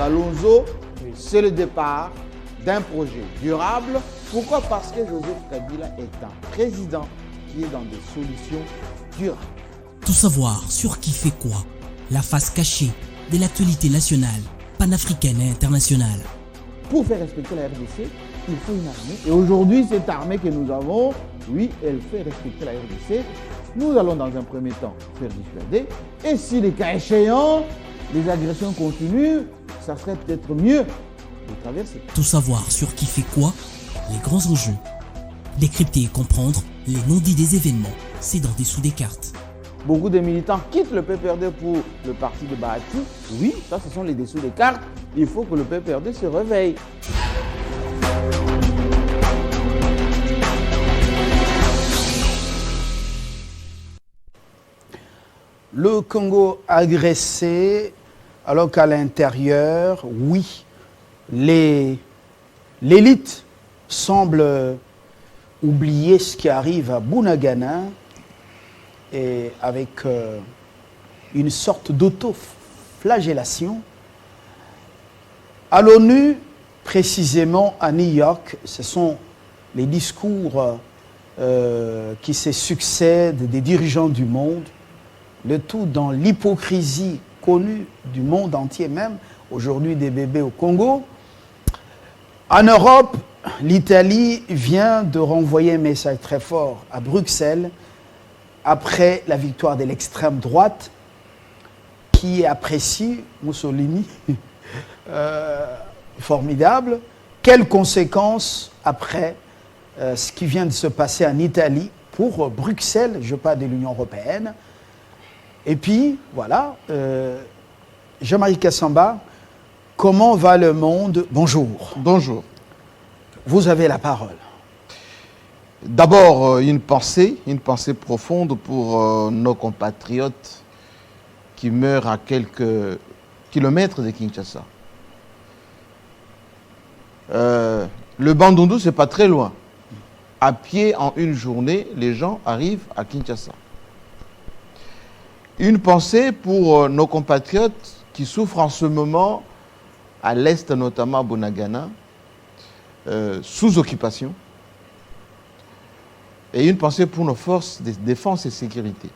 Kalonzo, c'est le départ d'un projet durable. Pourquoi? Parce que Joseph Kabila est un président qui est dans des solutions durables. Tout savoir sur qui fait quoi, la face cachée de l'actualité nationale, panafricaine et internationale. Pour faire respecter la RDC, il faut une armée. Et aujourd'hui, cette armée que nous avons, oui, elle fait respecter la RDC. Nous allons dans un premier temps faire dissuader. Et si les cas échéants, les agressions continuent, ça serait peut-être mieux de traverser. Tout savoir sur qui fait quoi, les grands enjeux. Décrypter et comprendre les non-dits des événements, c'est dans Dessous des cartes. Beaucoup de militants quittent le PPRD pour le parti de Bahati. Oui, ça ce sont les dessous des cartes. Il faut que le PPRD se réveille. Le Congo agressé, alors qu'à l'intérieur, oui, l'élite semble oublier ce qui arrive à Bunagana et avec une sorte d'auto-flagellation. À l'ONU, précisément à New York, ce sont les discours qui se succèdent des dirigeants du monde, le tout dans l'hypocrisie connue du monde entier, même aujourd'hui des bébés au Congo. En Europe, l'Italie vient de renvoyer un message très fort à Bruxelles après la victoire de l'extrême droite qui apprécie Mussolini, formidable. Quelles conséquences après ce qui vient de se passer en Italie pour Bruxelles, je parle de l'Union européenne. Et puis, voilà, Jean-Marie Kassamba, comment va le monde? Bonjour. Bonjour. Vous avez la parole. D'abord, une pensée profonde pour nos compatriotes qui meurent à quelques kilomètres de Kinshasa. Le Bandundu, c'est pas très loin. À pied, en une journée, les gens arrivent à Kinshasa. Une pensée pour nos compatriotes qui souffrent en ce moment, à l'est notamment à Bunagana, sous occupation. Et une pensée pour nos forces de défense et sécurité.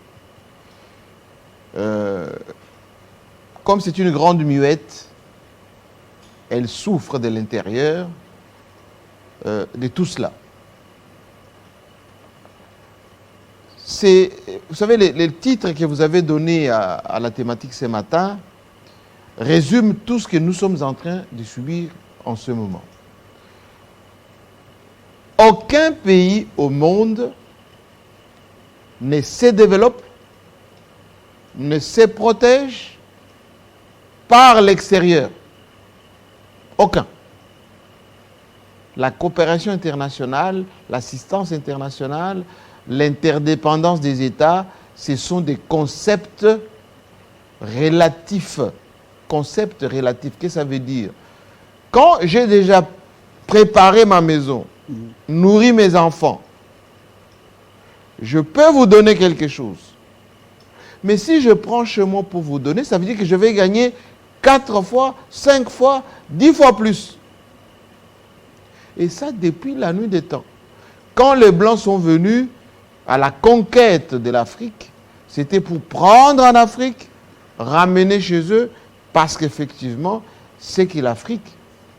Comme c'est une grande muette, elle souffre de l'intérieur de tout cela. Vous savez, les titres que vous avez donnés à la thématique ce matin résument tout ce que nous sommes en train de subir en ce moment. Aucun pays au monde ne se développe, ne se protège par l'extérieur. Aucun. La coopération internationale, l'assistance internationale, l'interdépendance des États, ce sont des concepts relatifs. Concepts relatifs, qu'est-ce que ça veut dire? Quand j'ai déjà préparé ma maison, nourri mes enfants, je peux vous donner quelque chose. Mais si je prends chez moi pour vous donner, ça veut dire que je vais gagner 4 fois, 5 fois, 10 fois plus. Et ça depuis la nuit des temps. Quand les Blancs sont venus à la conquête de l'Afrique, c'était pour prendre en Afrique, ramener chez eux, parce qu'effectivement, ce que l'Afrique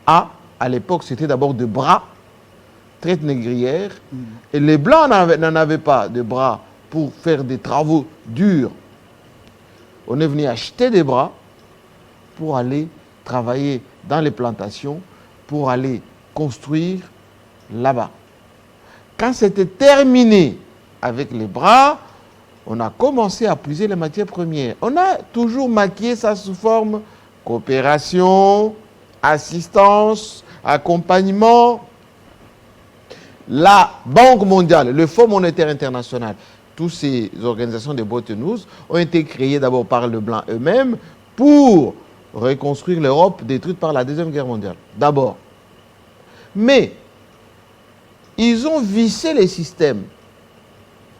a, à l'époque, c'était d'abord de bras, traite négrière, et les Blancs n'en avaient pas de bras pour faire des travaux durs. On est venu acheter des bras pour aller travailler dans les plantations, pour aller construire là-bas. Quand c'était terminé avec les bras, on a commencé à puiser les matières premières. On a toujours maquillé ça sous forme coopération, assistance, accompagnement. La Banque mondiale, le Fonds monétaire international, toutes ces organisations de Bretton Woods ont été créées d'abord par les Blancs eux-mêmes pour reconstruire l'Europe détruite par la Deuxième Guerre mondiale. D'abord. Mais ils ont vissé les systèmes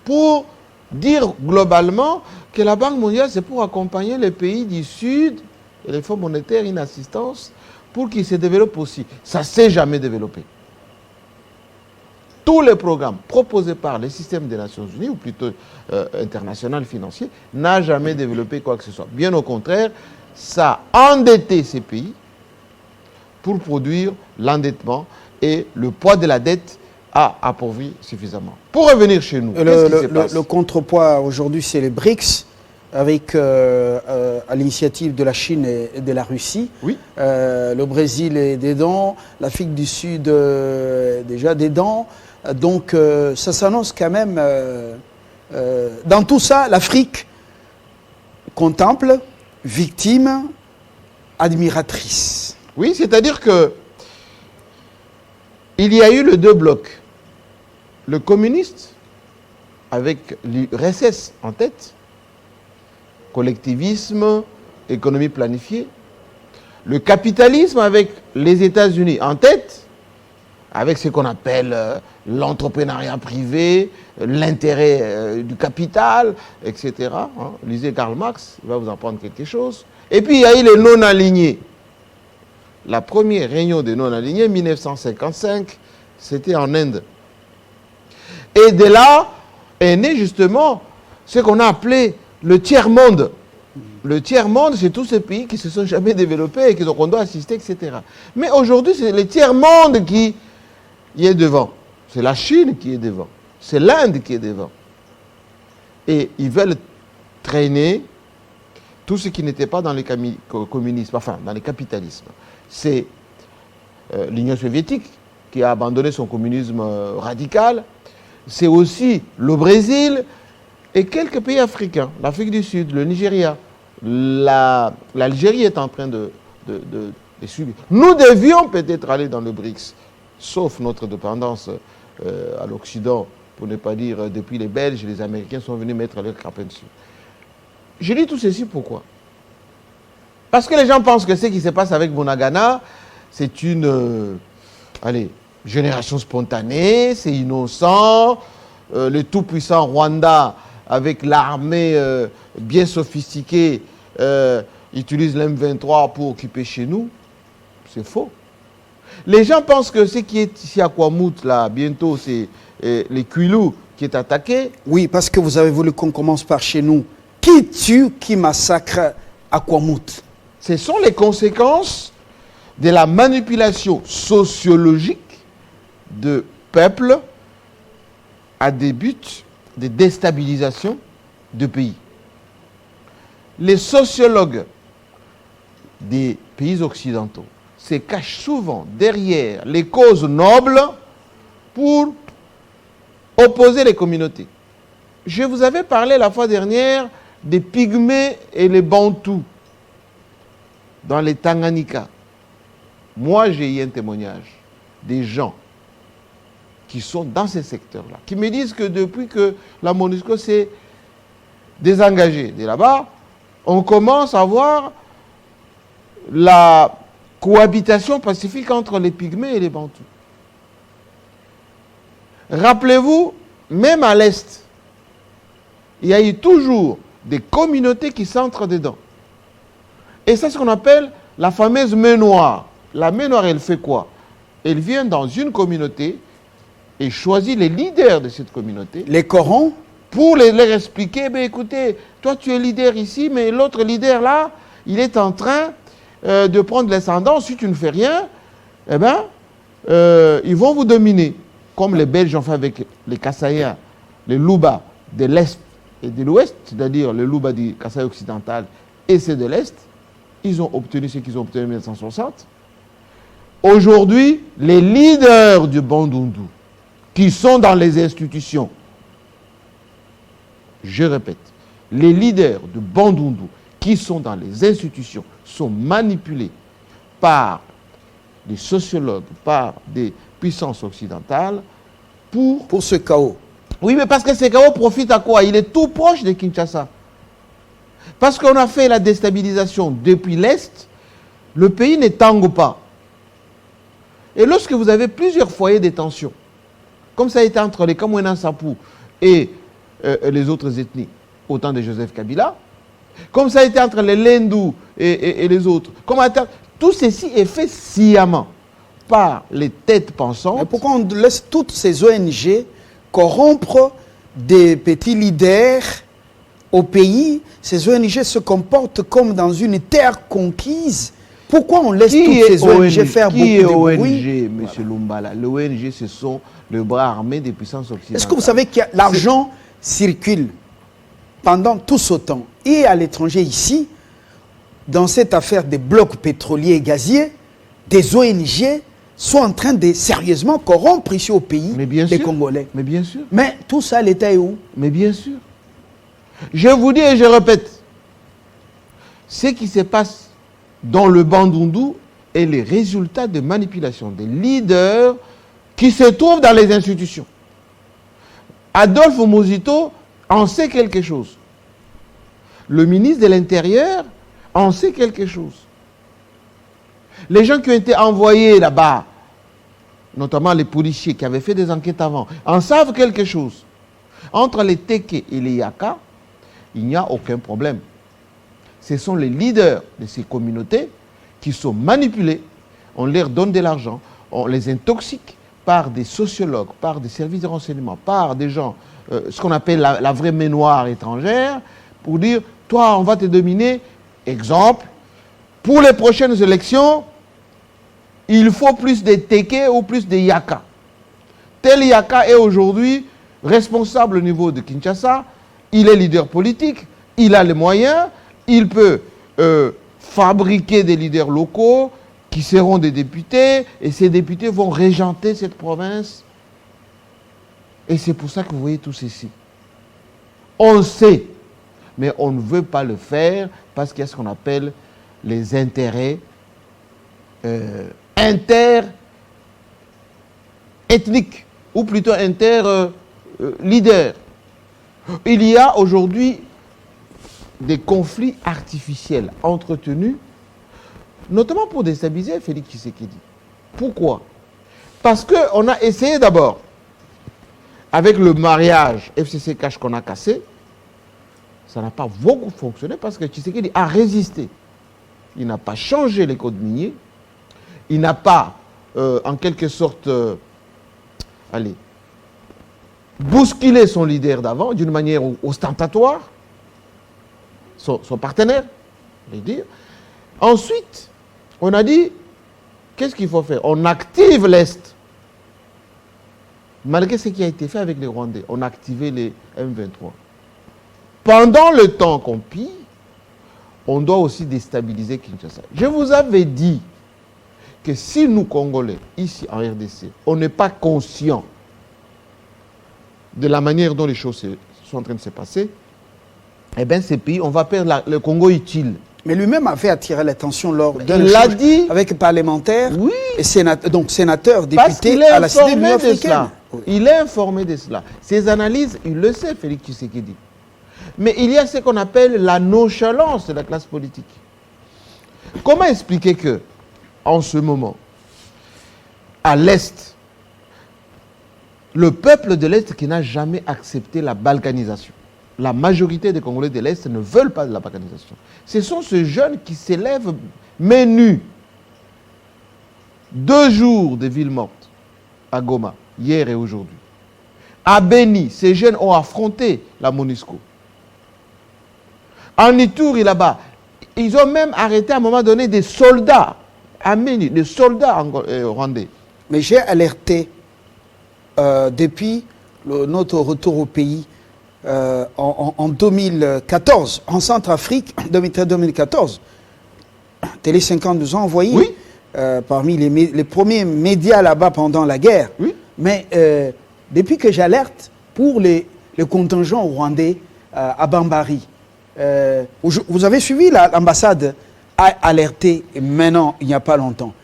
pour dire globalement que la Banque mondiale, c'est pour accompagner les pays du Sud et les fonds monétaires une assistance pour qu'ils se développent aussi. Ça ne s'est jamais développé. Tous les programmes proposés par les systèmes des Nations Unies, ou plutôt international financier, n'ont jamais développé quoi que ce soit. Bien au contraire, ça a endetté ces pays pour produire l'endettement et le poids de la dette a appauvri suffisamment. Pour revenir chez nous, qu'est-ce qui se passe? Le contrepoids aujourd'hui, c'est les BRICS, avec à l'initiative de la Chine et de la Russie. Oui. Le Brésil est dedans, l'Afrique du Sud déjà dedans. Donc ça s'annonce quand même. Dans tout ça, l'Afrique contemple, victime, admiratrice. Oui, c'est-à-dire que il y a eu les deux blocs. Le communiste, avec l'URSS en tête, collectivisme, économie planifiée. Le capitalisme avec les États-Unis en tête, avec ce qu'on appelle l'entrepreneuriat privé, l'intérêt du capital, etc. Hein. Lisez Karl Marx, il va vous apprendre quelque chose. Et puis il y a eu les non-alignés. La première réunion des non-alignés, 1955, c'était en Inde. Et de là est né justement ce qu'on a appelé le tiers-monde. Le tiers-monde, c'est tous ces pays qui ne se sont jamais développés et qu'on doit assister, etc. Mais aujourd'hui, c'est le tiers-monde qui est devant. C'est la Chine qui est devant. C'est l'Inde qui est devant. Et ils veulent traîner tout ce qui n'était pas dans le communisme, enfin, dans le capitalisme. C'est l'Union soviétique qui a abandonné son communisme radical. C'est aussi le Brésil et quelques pays africains, l'Afrique du Sud, le Nigeria. L'Algérie est en train de suivre. Nous devions peut-être aller dans le BRICS, sauf notre dépendance à l'Occident, pour ne pas dire depuis les Belges, les Américains sont venus mettre leur crapin dessus. Je dis tout ceci pourquoi? Parce que les gens pensent que ce qui se passe avec Bunagana, c'est une génération spontanée, c'est innocent, le tout-puissant Rwanda, avec l'armée bien sophistiquée, utilise l'M23 pour occuper chez nous. C'est faux. Les gens pensent que ce qui est ici à Kwamout, là, bientôt, c'est les Kwilu qui est attaqué. Oui, parce que vous avez voulu qu'on commence par chez nous. Qui tue, qui massacre à Kwamout? Ce sont les conséquences de la manipulation sociologique de peuples à des buts de déstabilisation de pays. Les sociologues des pays occidentaux se cachent souvent derrière les causes nobles pour opposer les communautés. Je vous avais parlé la fois dernière des Pygmées et les Bantous dans les Tanganyika. Moi, j'ai eu un témoignage des gens qui sont dans ces secteurs-là, qui me disent que depuis que la MONUSCO s'est désengagée de là-bas, on commence à voir la cohabitation pacifique entre les Pygmées et les Bantous. Rappelez-vous, même à l'Est, il y a eu toujours des communautés qui s'entrent dedans. Et c'est ce qu'on appelle la fameuse main noire. La main noire, elle fait quoi? Elle vient dans une communauté et choisit les leaders de cette communauté. Les corrompt? Pour leur expliquer, ben écoutez, toi tu es leader ici, mais l'autre leader là, il est en train de prendre l'ascendant. Si tu ne fais rien, eh ben, ils vont vous dominer. Comme les Belges ont fait avec les Kassaïens, les Louba de l'Est et de l'Ouest, c'est-à-dire les Louba du Kasaï occidental et ceux de l'Est, ils ont obtenu ce qu'ils ont obtenu en 1960. Aujourd'hui, les leaders du Bandundu, qui sont dans les institutions, je répète, les leaders du Bandundu, qui sont dans les institutions, sont manipulés par des sociologues, par des puissances occidentales, pour ce chaos. Oui, mais parce que ce chaos profite à quoi? Il est tout proche de Kinshasa. Parce qu'on a fait la déstabilisation depuis l'Est, le pays ne tangue pas. Et lorsque vous avez plusieurs foyers de tension, comme ça a été entre les Kamwena Sapou et les autres ethnies, au temps de Joseph Kabila, comme ça a été entre les Lendou et les autres. Tout ceci est fait sciemment par les têtes pensantes. Mais pourquoi on laisse toutes ces ONG corrompre des petits leaders au pays? Ces ONG se comportent comme dans une terre conquise. Pourquoi on laisse toutes ces ONG faire beaucoup de bruit? Qui est ONG, M. Lumbala? L'ONG, ce sont le bras armé des puissances occidentales. Est-ce que vous savez que l'argent circule pendant tout ce temps et à l'étranger ici, dans cette affaire des blocs pétroliers et gaziers, des ONG sont en train de sérieusement corrompre ici au pays les Congolais. Mais bien sûr. Mais tout ça, l'État est où? Mais bien sûr. Je vous dis et je répète, ce qui se passe dans le Bandundu est le résultat de manipulation des leaders qui se trouvent dans les institutions. Adolphe Muzito en sait quelque chose. Le ministre de l'Intérieur en sait quelque chose. Les gens qui ont été envoyés là-bas, notamment les policiers qui avaient fait des enquêtes avant, en savent quelque chose. Entre les Teke et les Yaka, il n'y a aucun problème. Ce sont les leaders de ces communautés qui sont manipulés. On leur donne de l'argent, on les intoxique par des sociologues, par des services de renseignement, par des gens, ce qu'on appelle la vraie main noire étrangère, pour dire, toi, on va te dominer. Exemple, pour les prochaines élections, il faut plus de Teke ou plus de Yaka. Tel Yaka est aujourd'hui responsable au niveau de Kinshasa, il est leader politique, il a les moyens, il peut fabriquer des leaders locaux qui seront des députés, et ces députés vont régenter cette province. Et c'est pour ça que vous voyez tout ceci. On sait, mais on ne veut pas le faire parce qu'il y a ce qu'on appelle les intérêts inter-ethniques, ou plutôt inter-leaders. Il y a aujourd'hui des conflits artificiels entretenus, notamment pour déstabiliser Félix Tshisekedi. Pourquoi? Parce qu'on a essayé d'abord, avec le mariage FCC Cash qu'on a cassé, ça n'a pas beaucoup fonctionné parce que Tshisekedi a résisté. Il n'a pas changé les codes miniers. Il n'a pas, en quelque sorte, bousculé son leader d'avant d'une manière ostentatoire, son partenaire, je veux dire. Ensuite, on a dit, qu'est-ce qu'il faut faire? On active l'Est. Malgré ce qui a été fait avec les Rwandais, on a activé les M23. Pendant le temps qu'on pille, on doit aussi déstabiliser Kinshasa. Je vous avais dit que si nous, Congolais, ici en RDC, on n'est pas conscients de la manière dont les choses sont en train de se passer, eh bien, ces pays, on va perdre le Congo utile. Mais lui-même avait attiré l'attention lors d'un échange avec parlementaires, oui, et donc sénateurs, députés à la cité de l'Union africaine. Oui. Il est informé de cela. Ses analyses, il le sait, Félix Tshisekedi. Mais il y a ce qu'on appelle la nonchalance de la classe politique. Comment expliquer que, en ce moment, à l'Est, le peuple de l'Est qui n'a jamais accepté la balkanisation, la majorité des Congolais de l'Est ne veulent pas de la balkanisation. Ce sont ces jeunes qui s'élèvent menus. 2 jours de ville morte à Goma, hier et aujourd'hui. À Beni, ces jeunes ont affronté la MONUSCO. En Ituri, là-bas, ils ont même arrêté à un moment donné des soldats à Beni, des soldats rwandais. Mais j'ai alerté depuis notre retour au pays en 2014, en Centrafrique, 2013-2014. Télé 50 nous a envoyé oui, parmi les premiers médias là-bas pendant la guerre. Oui. Mais depuis que j'alerte pour les contingents rwandais à Bambari, vous avez suivi l'ambassade a alerté maintenant, il n'y a pas longtemps.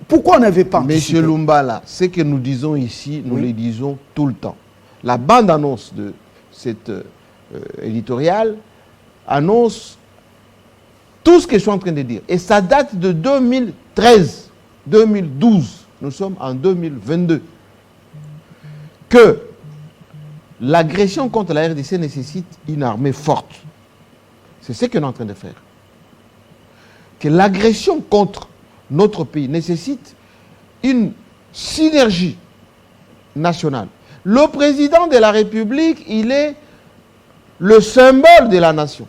Pourquoi on n'avait pas anticipé? Monsieur Lumbala, ce que nous disons ici, nous le disons tout le temps. La bande-annonce de cette éditoriale annonce tout ce que je suis en train de dire. Et ça date de 2013, 2012. Nous sommes en 2022. Que l'agression contre la RDC nécessite une armée forte. C'est ce qu'on est en train de faire. que l'agression contre notre pays nécessite une synergie nationale. Le président de la République, il est le symbole de la nation.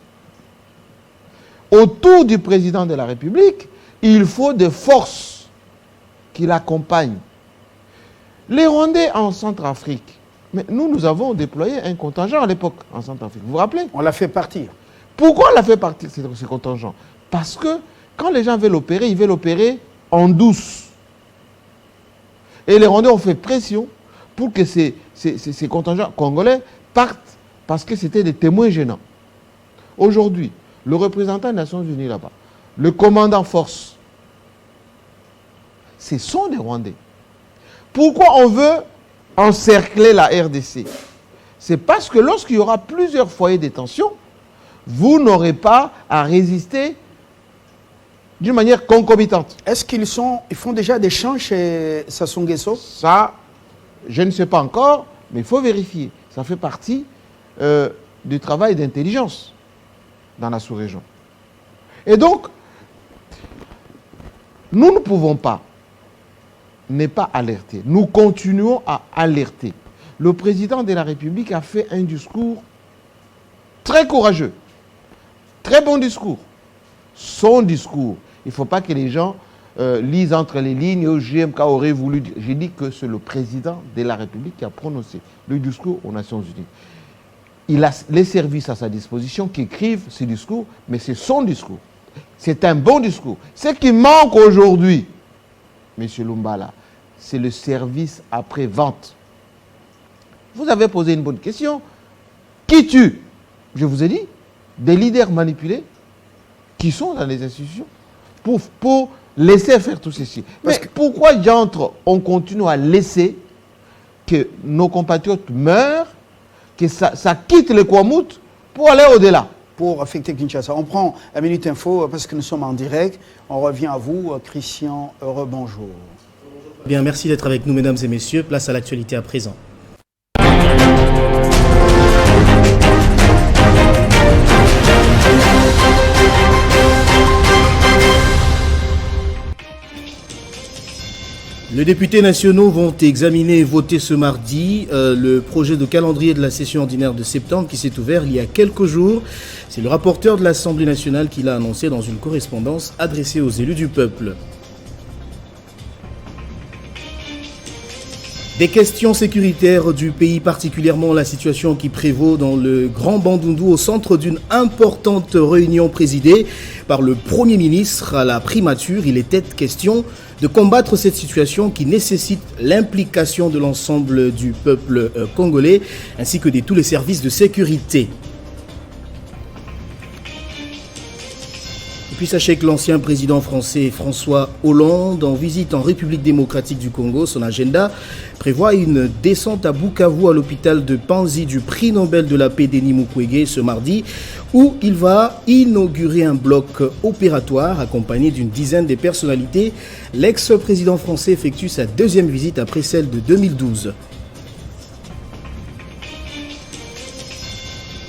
Autour du président de la République, il faut des forces qui l'accompagnent. Les Rwandais en Centrafrique, mais nous avons déployé un contingent à l'époque en Centrafrique. Vous vous rappelez? On l'a fait partir. Pourquoi on l'a fait partir, ce contingent? Parce que quand les gens veulent opérer, ils veulent opérer en douce. Et les Rwandais ont fait pression pour que ces contingents congolais partent parce que c'était des témoins gênants. Aujourd'hui, le représentant des Nations Unies là-bas, le commandant force, ce sont des Rwandais. Pourquoi on veut encercler la RDC? C'est parce que lorsqu'il y aura plusieurs foyers de tension, vous n'aurez pas à résister d'une manière concomitante. Est-ce qu'ils font déjà des champs chez Sassou Nguesso? Ça, je ne sais pas encore, mais il faut vérifier. Ça fait partie du travail d'intelligence dans la sous-région. Et donc, nous ne pouvons pas ne pas alerter. Nous continuons à alerter. Le président de la République a fait un discours très courageux. Très bon discours. Son discours. Il ne faut pas que les gens lisent entre les lignes. Au GMK aurait voulu dire. J'ai dit que c'est le président de la République qui a prononcé le discours aux Nations Unies. Il a les services à sa disposition qui écrivent ce discours, mais c'est son discours. C'est un bon discours. Ce qui manque aujourd'hui, M. Lumbala, c'est le service après-vente. Vous avez posé une bonne question. Qui tue? Je vous ai dit, des leaders manipulés qui sont dans les institutions pour laisser faire tout ceci. Mais pourquoi, diantre, on continue à laisser que nos compatriotes meurent, que ça quitte le Kwamut pour aller au-delà? Pour affecter Kinshasa. On prend la Minute Info parce que nous sommes en direct. On revient à vous, Christian. Rebonjour. Bien, merci d'être avec nous, mesdames et messieurs. Place à l'actualité à présent. Les députés nationaux vont examiner et voter ce mardi le projet de calendrier de la session ordinaire de septembre qui s'est ouvert il y a quelques jours. C'est le rapporteur de l'Assemblée nationale qui l'a annoncé dans une correspondance adressée aux élus du peuple. Des questions sécuritaires du pays, particulièrement la situation qui prévaut dans le Grand Bandundu au centre d'une importante réunion présidée par le Premier ministre à la primature. Il était question de combattre cette situation qui nécessite l'implication de l'ensemble du peuple congolais ainsi que de tous les services de sécurité. Et puis sachez que l'ancien président français François Hollande, en visite en République démocratique du Congo, son agenda prévoit une descente à Bukavu à l'hôpital de Panzi du prix Nobel de la paix Denis Mukwege ce mardi, où il va inaugurer un bloc opératoire accompagné d'une dizaine de personnalités. L'ex-président français effectue sa deuxième visite après celle de 2012.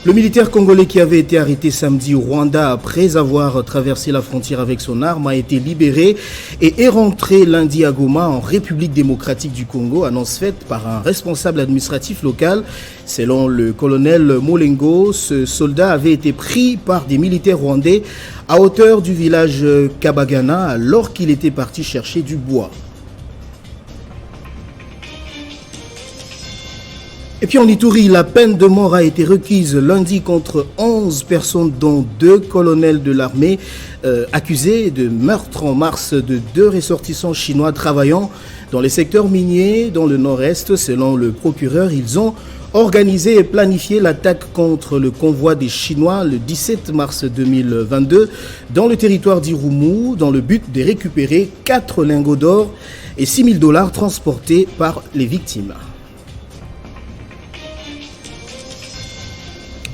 Le militaire congolais qui avait été arrêté samedi au Rwanda après avoir traversé la frontière avec son arme a été libéré et est rentré lundi à Goma en République démocratique du Congo, annonce faite par un responsable administratif local. Selon le colonel Molengo, ce soldat avait été pris par des militaires rwandais à hauteur du village Kabagana alors qu'il était parti chercher du bois. Et puis en Ituri, la peine de mort a été requise lundi contre 11 personnes, dont 2 colonels de l'armée accusés de meurtre en mars de 2 ressortissants chinois travaillant dans les secteurs miniers dans le nord-est. Selon le procureur, ils ont organisé et planifié l'attaque contre le convoi des Chinois le 17 mars 2022 dans le territoire d'Irumu dans le but de récupérer 4 lingots d'or et $6 000 transportés par les victimes.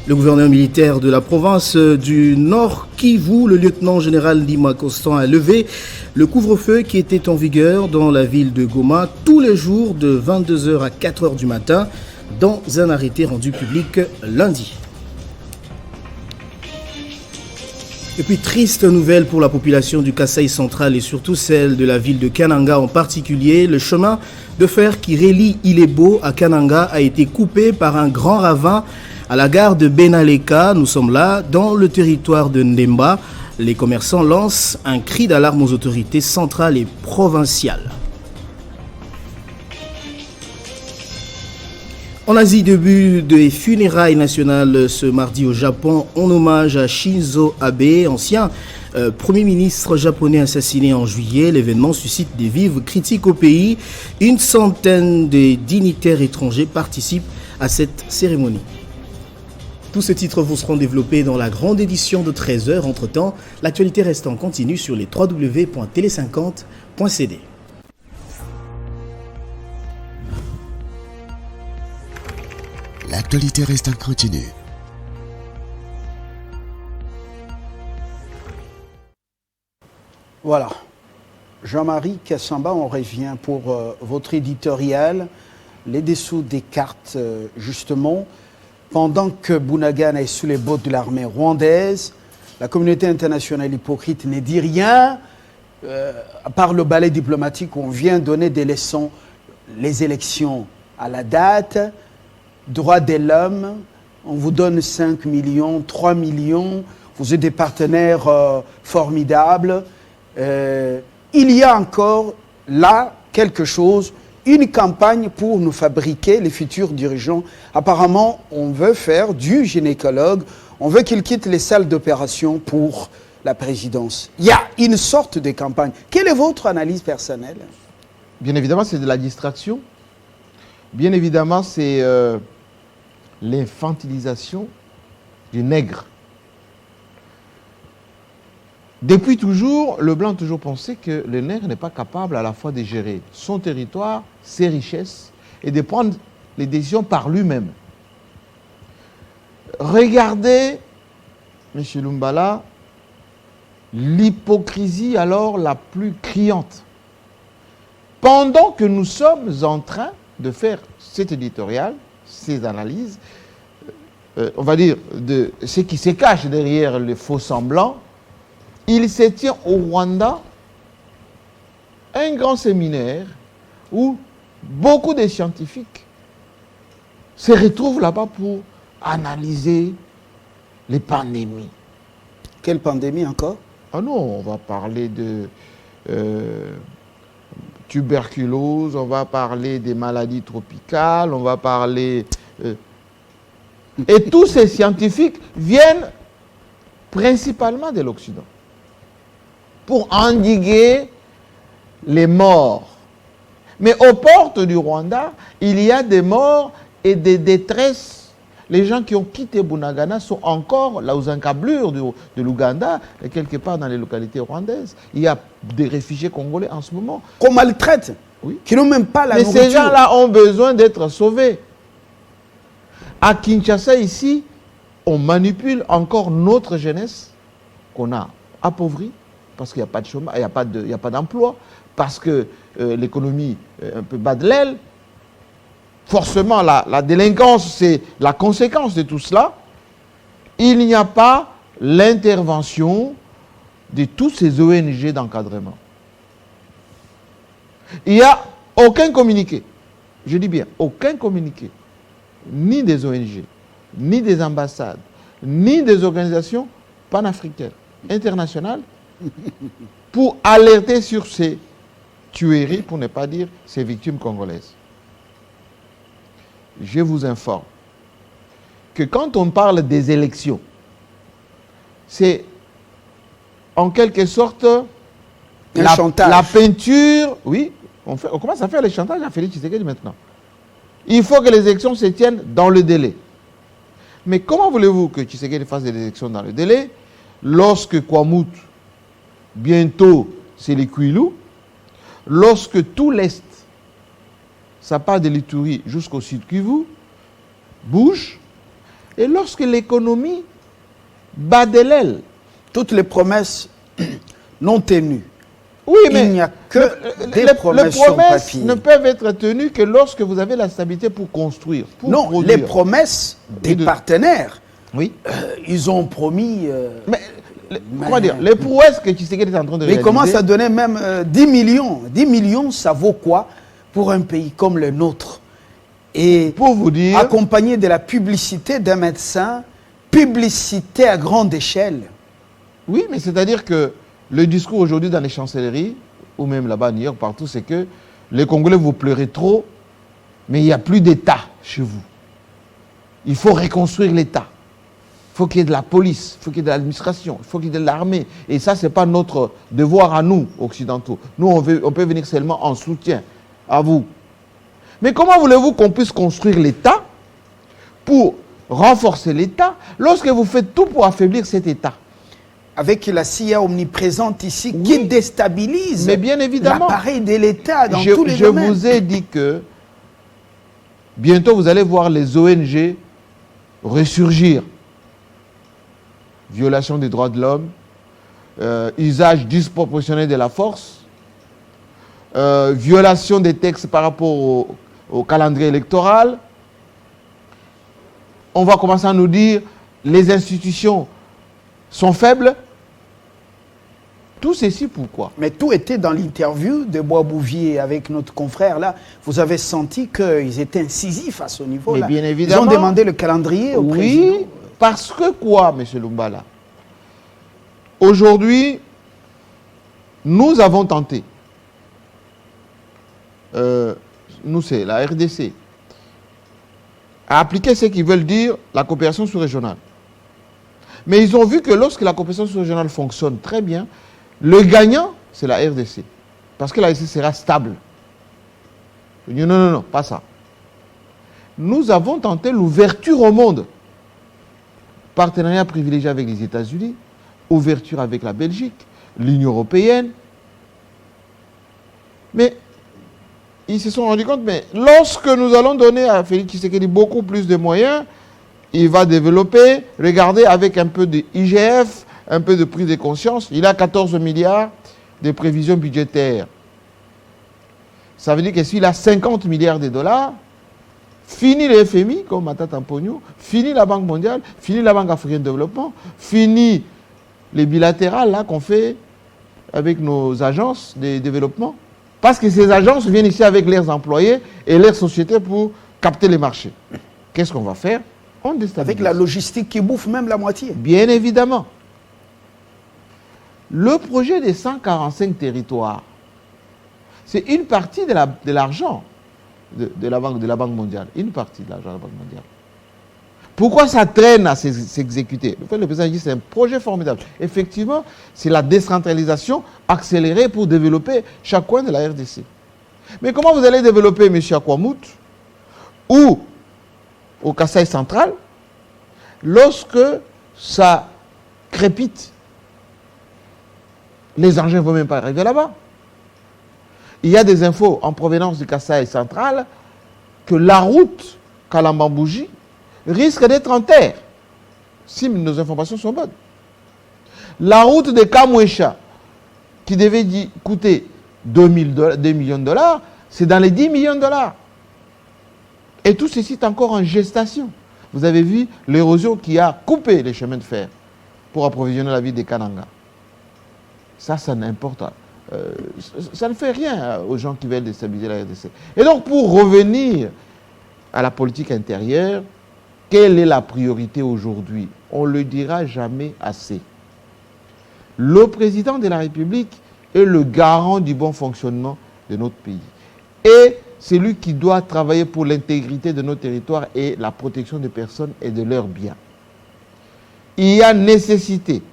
Le gouverneur militaire de la province du Nord Kivu, le lieutenant-général Lima Constant, a levé le couvre-feu qui était en vigueur dans la ville de Goma tous les jours de 22h à 4h du matin dans un arrêté rendu public lundi. Et puis, triste nouvelle pour la population du Kasaï central et surtout celle de la ville de Kananga en particulier. Le chemin de fer qui relie Ilebo à Kananga a été coupé par un grand ravin à la gare de Benaleka. Nous sommes là, dans le territoire de Ndemba. Les commerçants lancent un cri d'alarme aux autorités centrales et provinciales. En Asie, début des funérailles nationales ce mardi au Japon en hommage à Shinzo Abe, ancien Premier ministre japonais assassiné en juillet. L'événement suscite des vives critiques au pays. Une centaine de dignitaires étrangers participent à cette cérémonie. Tous ces titres vous seront développés dans la grande édition de 13h. Entre-temps, l'actualité reste en continu sur les www.tele50.cd. L'actualité reste en continu. Voilà. Jean-Marie Kassamba, on revient pour votre éditorial. Les dessous des cartes, justement. Pendant que Bunagana est sous les bottes de l'armée rwandaise, la communauté internationale hypocrite ne dit rien, à part le ballet diplomatique où on vient donner des leçons, les élections à la date, droits de l'homme, on vous donne 5 millions, 3 millions, vous êtes des partenaires formidables. Il y a encore là quelque chose, une campagne pour nous fabriquer les futurs dirigeants. Apparemment, on veut faire du gynécologue, on veut qu'il quitte les salles d'opération pour la présidence. Il y a une sorte de campagne. Quelle est votre analyse personnelle? Bien évidemment, c'est de la distraction. Bien évidemment, c'est l'infantilisation du nègre. Depuis toujours, le blanc a toujours pensé que le nègre n'est pas capable à la fois de gérer son territoire, ses richesses et de prendre les décisions par lui-même. Regardez, M. Lumbala, l'hypocrisie alors la plus criante. Pendant que nous sommes en train de faire cet éditorial, ces analyses, on va dire, de ce qui se cache derrière les faux semblants, il se tient au Rwanda un grand séminaire où beaucoup de scientifiques se retrouvent là-bas pour analyser les pandémies. Quelle pandémie encore? Ah non, on va parler de tuberculose, on va parler des maladies tropicales, on va parler... et tous ces scientifiques viennent principalement de l'Occident pour endiguer les morts. Mais aux portes du Rwanda, il y a des morts et des détresses. Les gens qui ont quitté Bunagana sont encore là aux encablures de l'Ouganda et quelque part dans les localités rwandaises. Il y a des réfugiés congolais en ce moment. Qu'on maltraite, oui, qui n'ont même pas la nourriture. Mais ces gens-là ont besoin d'être sauvés. À Kinshasa, ici, on manipule encore notre jeunesse qu'on a appauvrie parce qu'il n'y a pas de chômage, il n'y a pas d'emploi, parce que l'économie un peu bat de l'aile. Forcément, la délinquance, c'est la conséquence de tout cela. Il n'y a pas l'intervention de tous ces ONG d'encadrement. Il n'y a aucun communiqué, je dis bien aucun communiqué, ni des ONG, ni des ambassades, ni des organisations panafricaines, internationales, pour alerter sur ces tueries, pour ne pas dire ces victimes congolaises. Je vous informe que quand on parle des élections, c'est en quelque sorte la peinture. Oui, on commence à faire les chantages à Félix Tshisekedi maintenant. Il faut que les élections se tiennent dans le délai. Mais comment voulez-vous que Tshisekedi fasse des élections dans le délai lorsque Kwamut, bientôt c'est les Kwilu, lorsque tout l'Est, ça part de l'Ituri jusqu'au Sud Kivu, bouge, et lorsque l'économie bat de l'aile. Toutes les promesses non tenues. Oui, mais il n'y a que des promesses les sur promesses papier. ne peuvent être tenues que lorsque vous avez la stabilité pour construire. Pour non, produire. les promesses des partenaires, oui. Ils ont promis comment dire, les prouesses que Tshisekedi est en train de réaliser. Mais comment ça donnait même 10 millions 10 millions, ça vaut quoi pour un pays comme le nôtre? Et pour vous dire, accompagné de la publicité d'un médecin, publicité à grande échelle. Oui, mais c'est-à-dire que le discours aujourd'hui dans les chancelleries, ou même là-bas à New York, partout, c'est que les Congolais, vous pleurez trop, mais il n'y a plus d'État chez vous. Il faut reconstruire l'État. Il faut qu'il y ait de la police, il faut qu'il y ait de l'administration, il faut qu'il y ait de l'armée. Et ça, ce n'est pas notre devoir à nous, occidentaux. Nous, on peut venir seulement en soutien à vous. Mais comment voulez-vous qu'on puisse construire l'État pour renforcer l'État lorsque vous faites tout pour affaiblir cet État? Avec la CIA omniprésente ici, Oui, qui déstabilise l'appareil de l'État dans tous les domaines. Je vous ai dit que bientôt vous allez voir les ONG ressurgir. Violation des droits de l'homme, usage disproportionné de la force, violation des textes par rapport au calendrier électoral. On va commencer à nous dire les institutions sont faibles. Tout ceci pourquoi? Mais tout était dans l'interview de Bois-Bouvier avec notre confrère là. Vous avez senti qu'ils étaient incisifs à ce niveau-là. Bien évidemment. Ils ont demandé le calendrier au président. Oui, parce que quoi, M. Lumbala? Aujourd'hui, nous avons tenté, nous c'est la RDC, à appliquer ce qu'ils veulent dire la coopération sous-régionale. Mais ils ont vu que lorsque la coopération sous-régionale fonctionne très bien, le gagnant, c'est la RDC. Parce que la RDC sera stable. Non, non, non, pas ça. Nous avons tenté l'ouverture au monde. Partenariat privilégié avec les États-Unis, ouverture avec la Belgique, l'Union européenne. Mais ils se sont rendus compte, mais lorsque nous allons donner à Félix Tshisekedi beaucoup plus de moyens, il va développer, regardez, avec un peu de IGF, un peu de prise de conscience, il a 14 milliards de prévisions budgétaires. Ça veut dire que s'il a 50 milliards de dollars, fini le FMI, comme Matata Pogno, fini la Banque mondiale, fini la Banque africaine de développement, fini les bilatérales là qu'on fait avec nos agences de développement. Parce que ces agences viennent ici avec leurs employés et leurs sociétés pour capter les marchés. Qu'est-ce qu'on va faire? On déstabilise. Avec la logistique qui bouffe même la moitié. Bien évidemment. Le projet des 145 territoires, c'est une partie de l'argent de la Banque mondiale. Une partie de l'argent de la Banque mondiale. Pourquoi ça traîne à s'exécuter? Le président dit que c'est un projet formidable. Effectivement, c'est la décentralisation accélérée pour développer chaque coin de la RDC. Mais comment vous allez développer M. Akwamout ou au Kasaï central lorsque ça crépite? Les engins ne vont même pas arriver là-bas. Il y a des infos en provenance du Kasaï central que la route Kalambambouji risque d'être en terre, si nos informations sont bonnes. La route de Kamouécha, qui devait coûter 2 millions de dollars, c'est dans les 10 millions de dollars. Et tout ceci est encore en gestation. Vous avez vu l'érosion qui a coupé les chemins de fer pour approvisionner la ville de Kananga. Ça n'importe. Ça ne fait rien aux gens qui veulent déstabiliser la RDC. Et donc, pour revenir à la politique intérieure, quelle est la priorité aujourd'hui? On ne le dira jamais assez. Le président de la République est le garant du bon fonctionnement de notre pays. Et c'est lui qui doit travailler pour l'intégrité de nos territoires et la protection des personnes et de leurs biens. Il y a nécessité,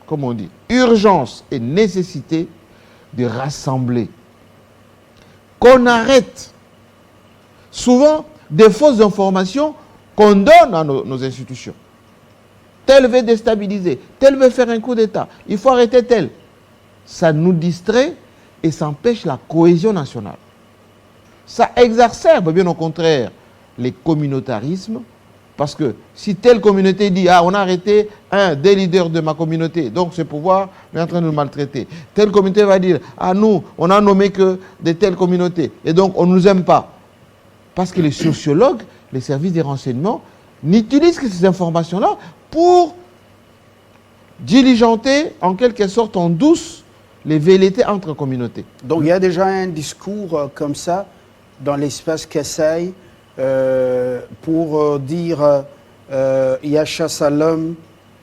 comme on dit, urgence et nécessité de rassembler. Qu'on arrête souvent des fausses informations qu'on donne à nos institutions. Tel veut déstabiliser, tel veut faire un coup d'État, il faut arrêter tel. Ça nous distrait et ça empêche la cohésion nationale. Ça exacerbe, bien au contraire, les communautarismes, parce que si telle communauté dit « Ah, on a arrêté un des leaders de ma communauté, donc ce pouvoir est en train de nous maltraiter. » Telle communauté va dire « Ah, nous, on a nommé que de telles communautés, et donc on ne nous aime pas. » Parce que les sociologues, les services des renseignements, n'utilisent que ces informations-là pour diligenter en quelque sorte en douce les velléités entre communautés. Donc il y a déjà un discours comme ça dans l'espace Kassai pour dire il y a chasse à l'homme.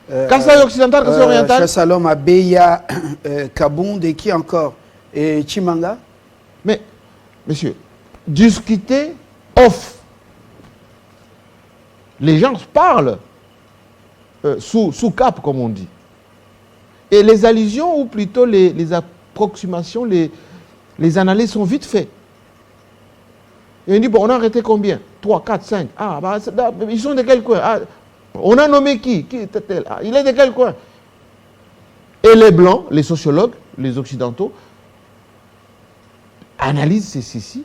Kassai occidental, Kassai oriental. Chasse à l'homme à Beya, Kabound et qui encore? Et Chimanga? Mais, monsieur, discuter off. Les gens parlent sous cap, comme on dit. Et les allusions, ou plutôt les approximations, les analyses sont vite faites. Et on dit, bon, on a arrêté combien? 3, 4, 5. Ah, bah, ils sont de quel coin? Ah, on a nommé qui? Qui était-elle? Ah, il est de quel coin? Et les Blancs, les sociologues, les Occidentaux, analysent ceci,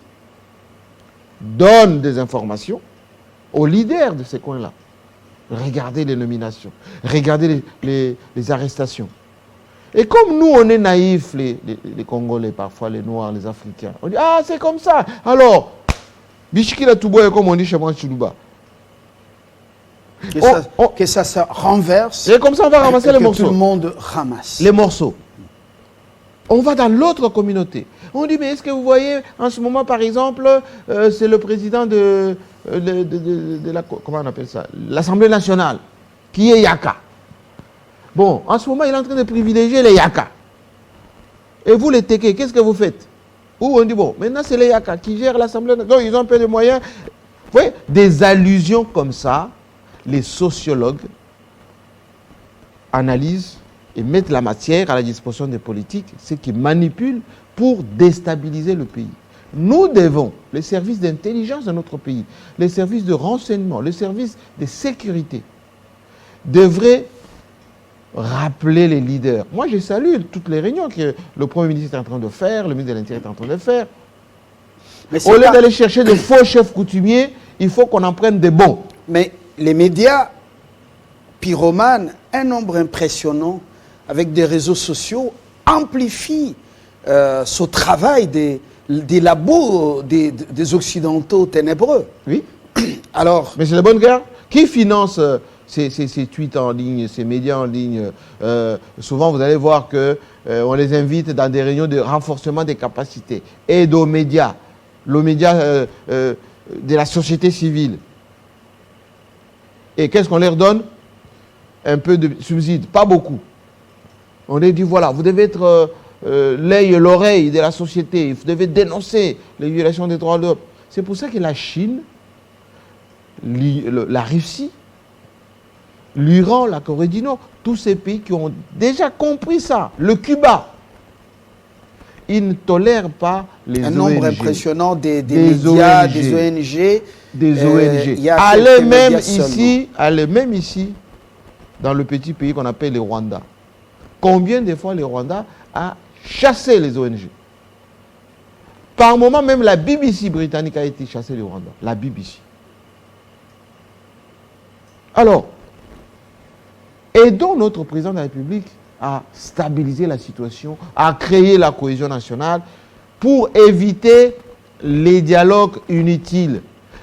donnent des informations aux leaders de ces coins-là. Regardez les nominations, regardez les arrestations. Et comme nous, on est naïfs, les Congolais, parfois les Noirs, les Africains, on dit, ah, c'est comme ça. Alors, Bichiki la Touboye, comme on dit chez moi, Choulouba. Que ça se renverse. Et comme ça, on va ramasser les morceaux. Tout le monde ramasse. Les morceaux. On va dans l'autre communauté. On dit, mais est-ce que vous voyez, en ce moment, par exemple, c'est le président de la... Comment on appelle ça? L'Assemblée nationale, qui est Yaka. Bon, en ce moment, il est en train de privilégier les Yaka. Et vous, les Téké, qu'est-ce que vous faites? Ou on dit, bon, maintenant, c'est les Yaka qui gèrent l'Assemblée nationale. Donc, ils ont un peu de moyens. Vous voyez, des allusions comme ça, les sociologues analysent et mettent la matière à la disposition des politiques, ceux qui manipulent pour déstabiliser le pays. Nous devons, les services d'intelligence de notre pays, les services de renseignement, les services de sécurité, devraient rappeler les leaders. Moi, je salue toutes les réunions que le Premier ministre est en train de faire, le ministre de l'Intérieur est en train de faire. Au lieu d'aller chercher de faux chefs coutumiers, il faut qu'on en prenne des bons. Mais les médias pyromanes, un nombre impressionnant, avec des réseaux sociaux, amplifient ce travail des labos des Occidentaux ténébreux. Oui. Alors, mais c'est la bonne guerre. Qui finance ces tweets en ligne, ces médias en ligne? Souvent, vous allez voir qu'on les invite dans des réunions de renforcement des capacités. Aide aux médias, le média de la société civile. Et qu'est-ce qu'on leur donne? Un peu de subsides, pas beaucoup. On leur dit, voilà, vous devez être l'œil et l'oreille de la société, vous devez dénoncer les violations des droits de l'homme. C'est pour ça que la Chine, la Russie, l'Iran, la Corée du Nord, tous ces pays qui ont déjà compris ça, le Cuba, ils ne tolèrent pas les ONG. Un nombre impressionnant des médias, ONG. des ONG. Des ONG. Allez même ici, dans le petit pays qu'on appelle le Rwanda. Combien de fois le Rwanda a chassé les ONG? Par moment, même la BBC britannique a été chassée du Rwanda. La BBC. Alors, aidons notre président de la République à stabiliser la situation, à créer la cohésion nationale pour éviter les dialogues inutiles.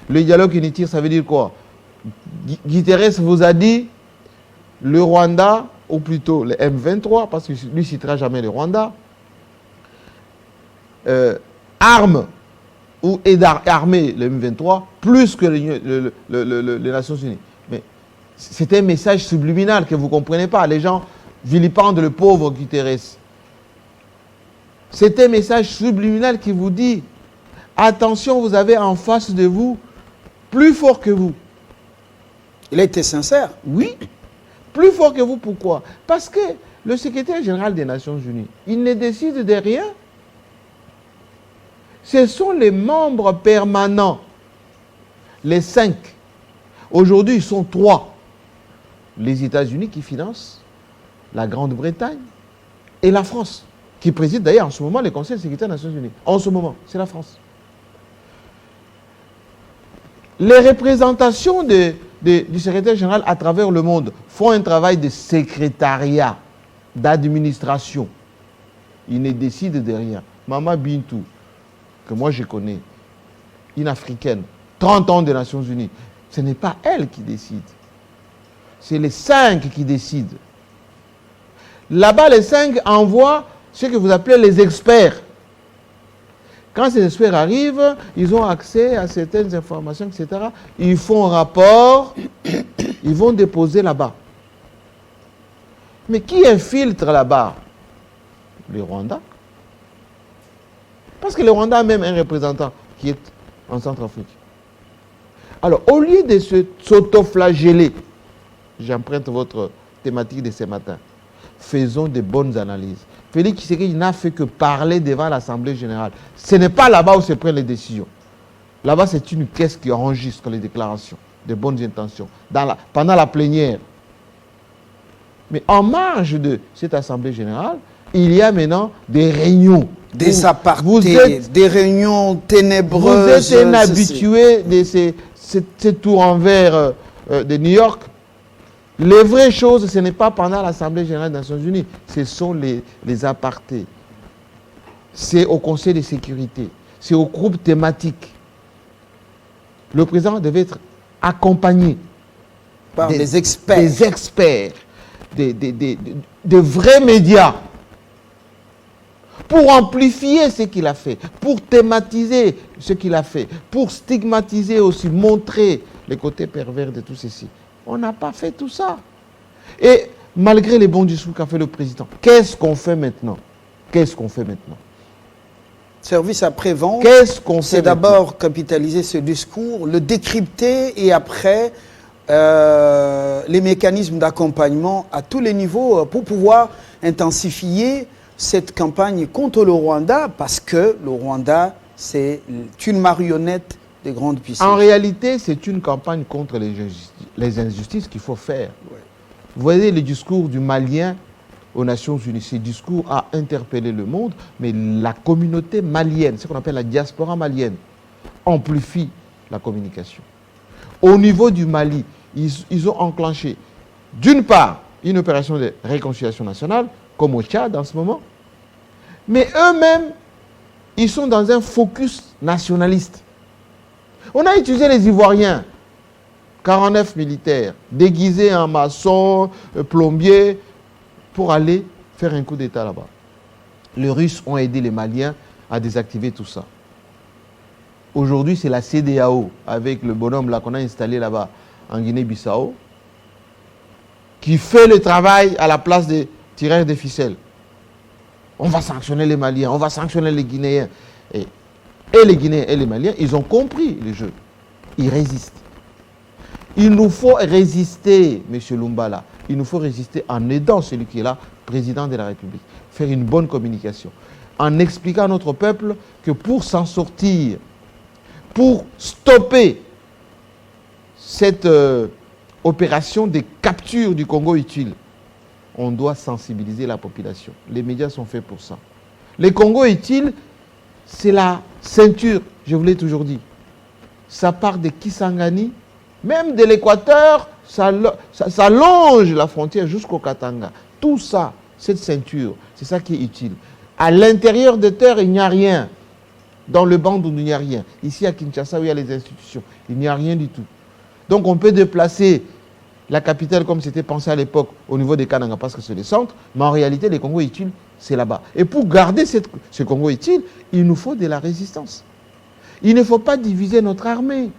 Le dialogue inutile, ça veut dire quoi? Guterres vous a dit, le Rwanda, ou plutôt le M23, parce que lui ne citera jamais le Rwanda, arme ou aide à armer le M23 plus que les Nations Unies. Mais c'est un message subliminal que vous ne comprenez pas. Les gens vilipendent le pauvre Guterres. C'est un message subliminal qui vous dit, attention, vous avez en face de vous plus fort que vous. Il a été sincère. Oui, plus fort que vous. Pourquoi? Parce que le secrétaire général des Nations Unies, il ne décide de rien. Ce sont les membres permanents, les 5. Aujourd'hui, ils sont 3. Les États-Unis qui financent, la Grande-Bretagne et la France, qui préside d'ailleurs en ce moment le Conseil de sécurité des Nations Unies. En ce moment, c'est la France. Les représentations du secrétaire général à travers le monde font un travail de secrétariat, d'administration. Ils ne décident de rien. Mama Bintou, que moi je connais, une Africaine, 30 ans des Nations Unies, ce n'est pas elle qui décide. C'est les 5 qui décident. Là-bas, les 5 envoient ce que vous appelez les experts. Quand ces experts arrivent, ils ont accès à certaines informations, etc. Ils font un rapport, ils vont déposer là-bas. Mais qui infiltre là-bas? Le Rwanda. Parce que le Rwanda a même un représentant qui est en Centrafrique. Alors, au lieu de s'autoflageller, j'emprunte votre thématique de ce matin, faisons de bonnes analyses. Félix Tshisekedi n'a fait que parler devant l'Assemblée générale. Ce n'est pas là-bas où se prennent les décisions. Là-bas, c'est une caisse qui enregistre les déclarations de bonnes intentions pendant la plénière. Mais en marge de cette Assemblée générale, il y a maintenant des réunions. Des apartés, des réunions ténébreuses. Vous êtes un habitué de ces tours en verre de New York. Les vraies choses, ce n'est pas pendant l'Assemblée générale des Nations unies, ce sont les apartés. C'est au Conseil de sécurité, c'est au groupe thématique. Le président devait être accompagné par des experts. Des experts, des vrais médias, pour amplifier ce qu'il a fait, pour thématiser ce qu'il a fait, pour stigmatiser aussi, montrer les côtés pervers de tout ceci. On n'a pas fait tout ça. Et malgré les bons discours qu'a fait le président, qu'est-ce qu'on fait maintenant? Qu'est-ce qu'on fait maintenant? Service après-vente, c'est d'abord capitaliser ce discours, le décrypter et après les mécanismes d'accompagnement à tous les niveaux pour pouvoir intensifier cette campagne contre le Rwanda, parce que le Rwanda, c'est une marionnette des grandes puissances. En réalité, c'est une campagne contre les injustices qu'il faut faire. Ouais. Vous voyez le discours du Malien aux Nations Unies. Ce discours a interpellé le monde, mais la communauté malienne, ce qu'on appelle la diaspora malienne, amplifie la communication. Au niveau du Mali, ils ont enclenché, d'une part, une opération de réconciliation nationale, comme au Tchad en ce moment, mais eux-mêmes, ils sont dans un focus nationaliste. On a utilisé les Ivoiriens, 49 militaires, déguisés en maçons, plombiers, pour aller faire un coup d'État là-bas. Les Russes ont aidé les Maliens à désactiver tout ça. Aujourd'hui, c'est la CEDEAO, avec le bonhomme là qu'on a installé là-bas, en Guinée-Bissau, qui fait le travail à la place des tireurs de ficelles. On va sanctionner les Maliens, on va sanctionner les Guinéens. Et les Guinéens et les Maliens, ils ont compris le jeu. Ils résistent. Il nous faut résister, M. Lumbala. Il nous faut résister en aidant celui qui est là, président de la République. Faire une bonne communication. En expliquant à notre peuple que pour s'en sortir, pour stopper cette opération de capture du Congo utile, on doit sensibiliser la population. Les médias sont faits pour ça. Le Congo utile, c'est la ceinture, je vous l'ai toujours dit. Ça part de Kisangani, même de l'Équateur, ça longe la frontière jusqu'au Katanga. Tout ça, cette ceinture, c'est ça qui est utile. À l'intérieur des terres, il n'y a rien. Dans le bande, il n'y a rien. Ici, à Kinshasa, où il y a les institutions, il n'y a rien du tout. Donc, on peut déplacer la capitale, comme c'était pensé à l'époque, au niveau des Kananga, parce que c'est le centre, mais en réalité, les Congo utiles, c'est là-bas. Et pour garder ce Congo utile, il nous faut de la résistance. Il ne faut pas diviser notre armée.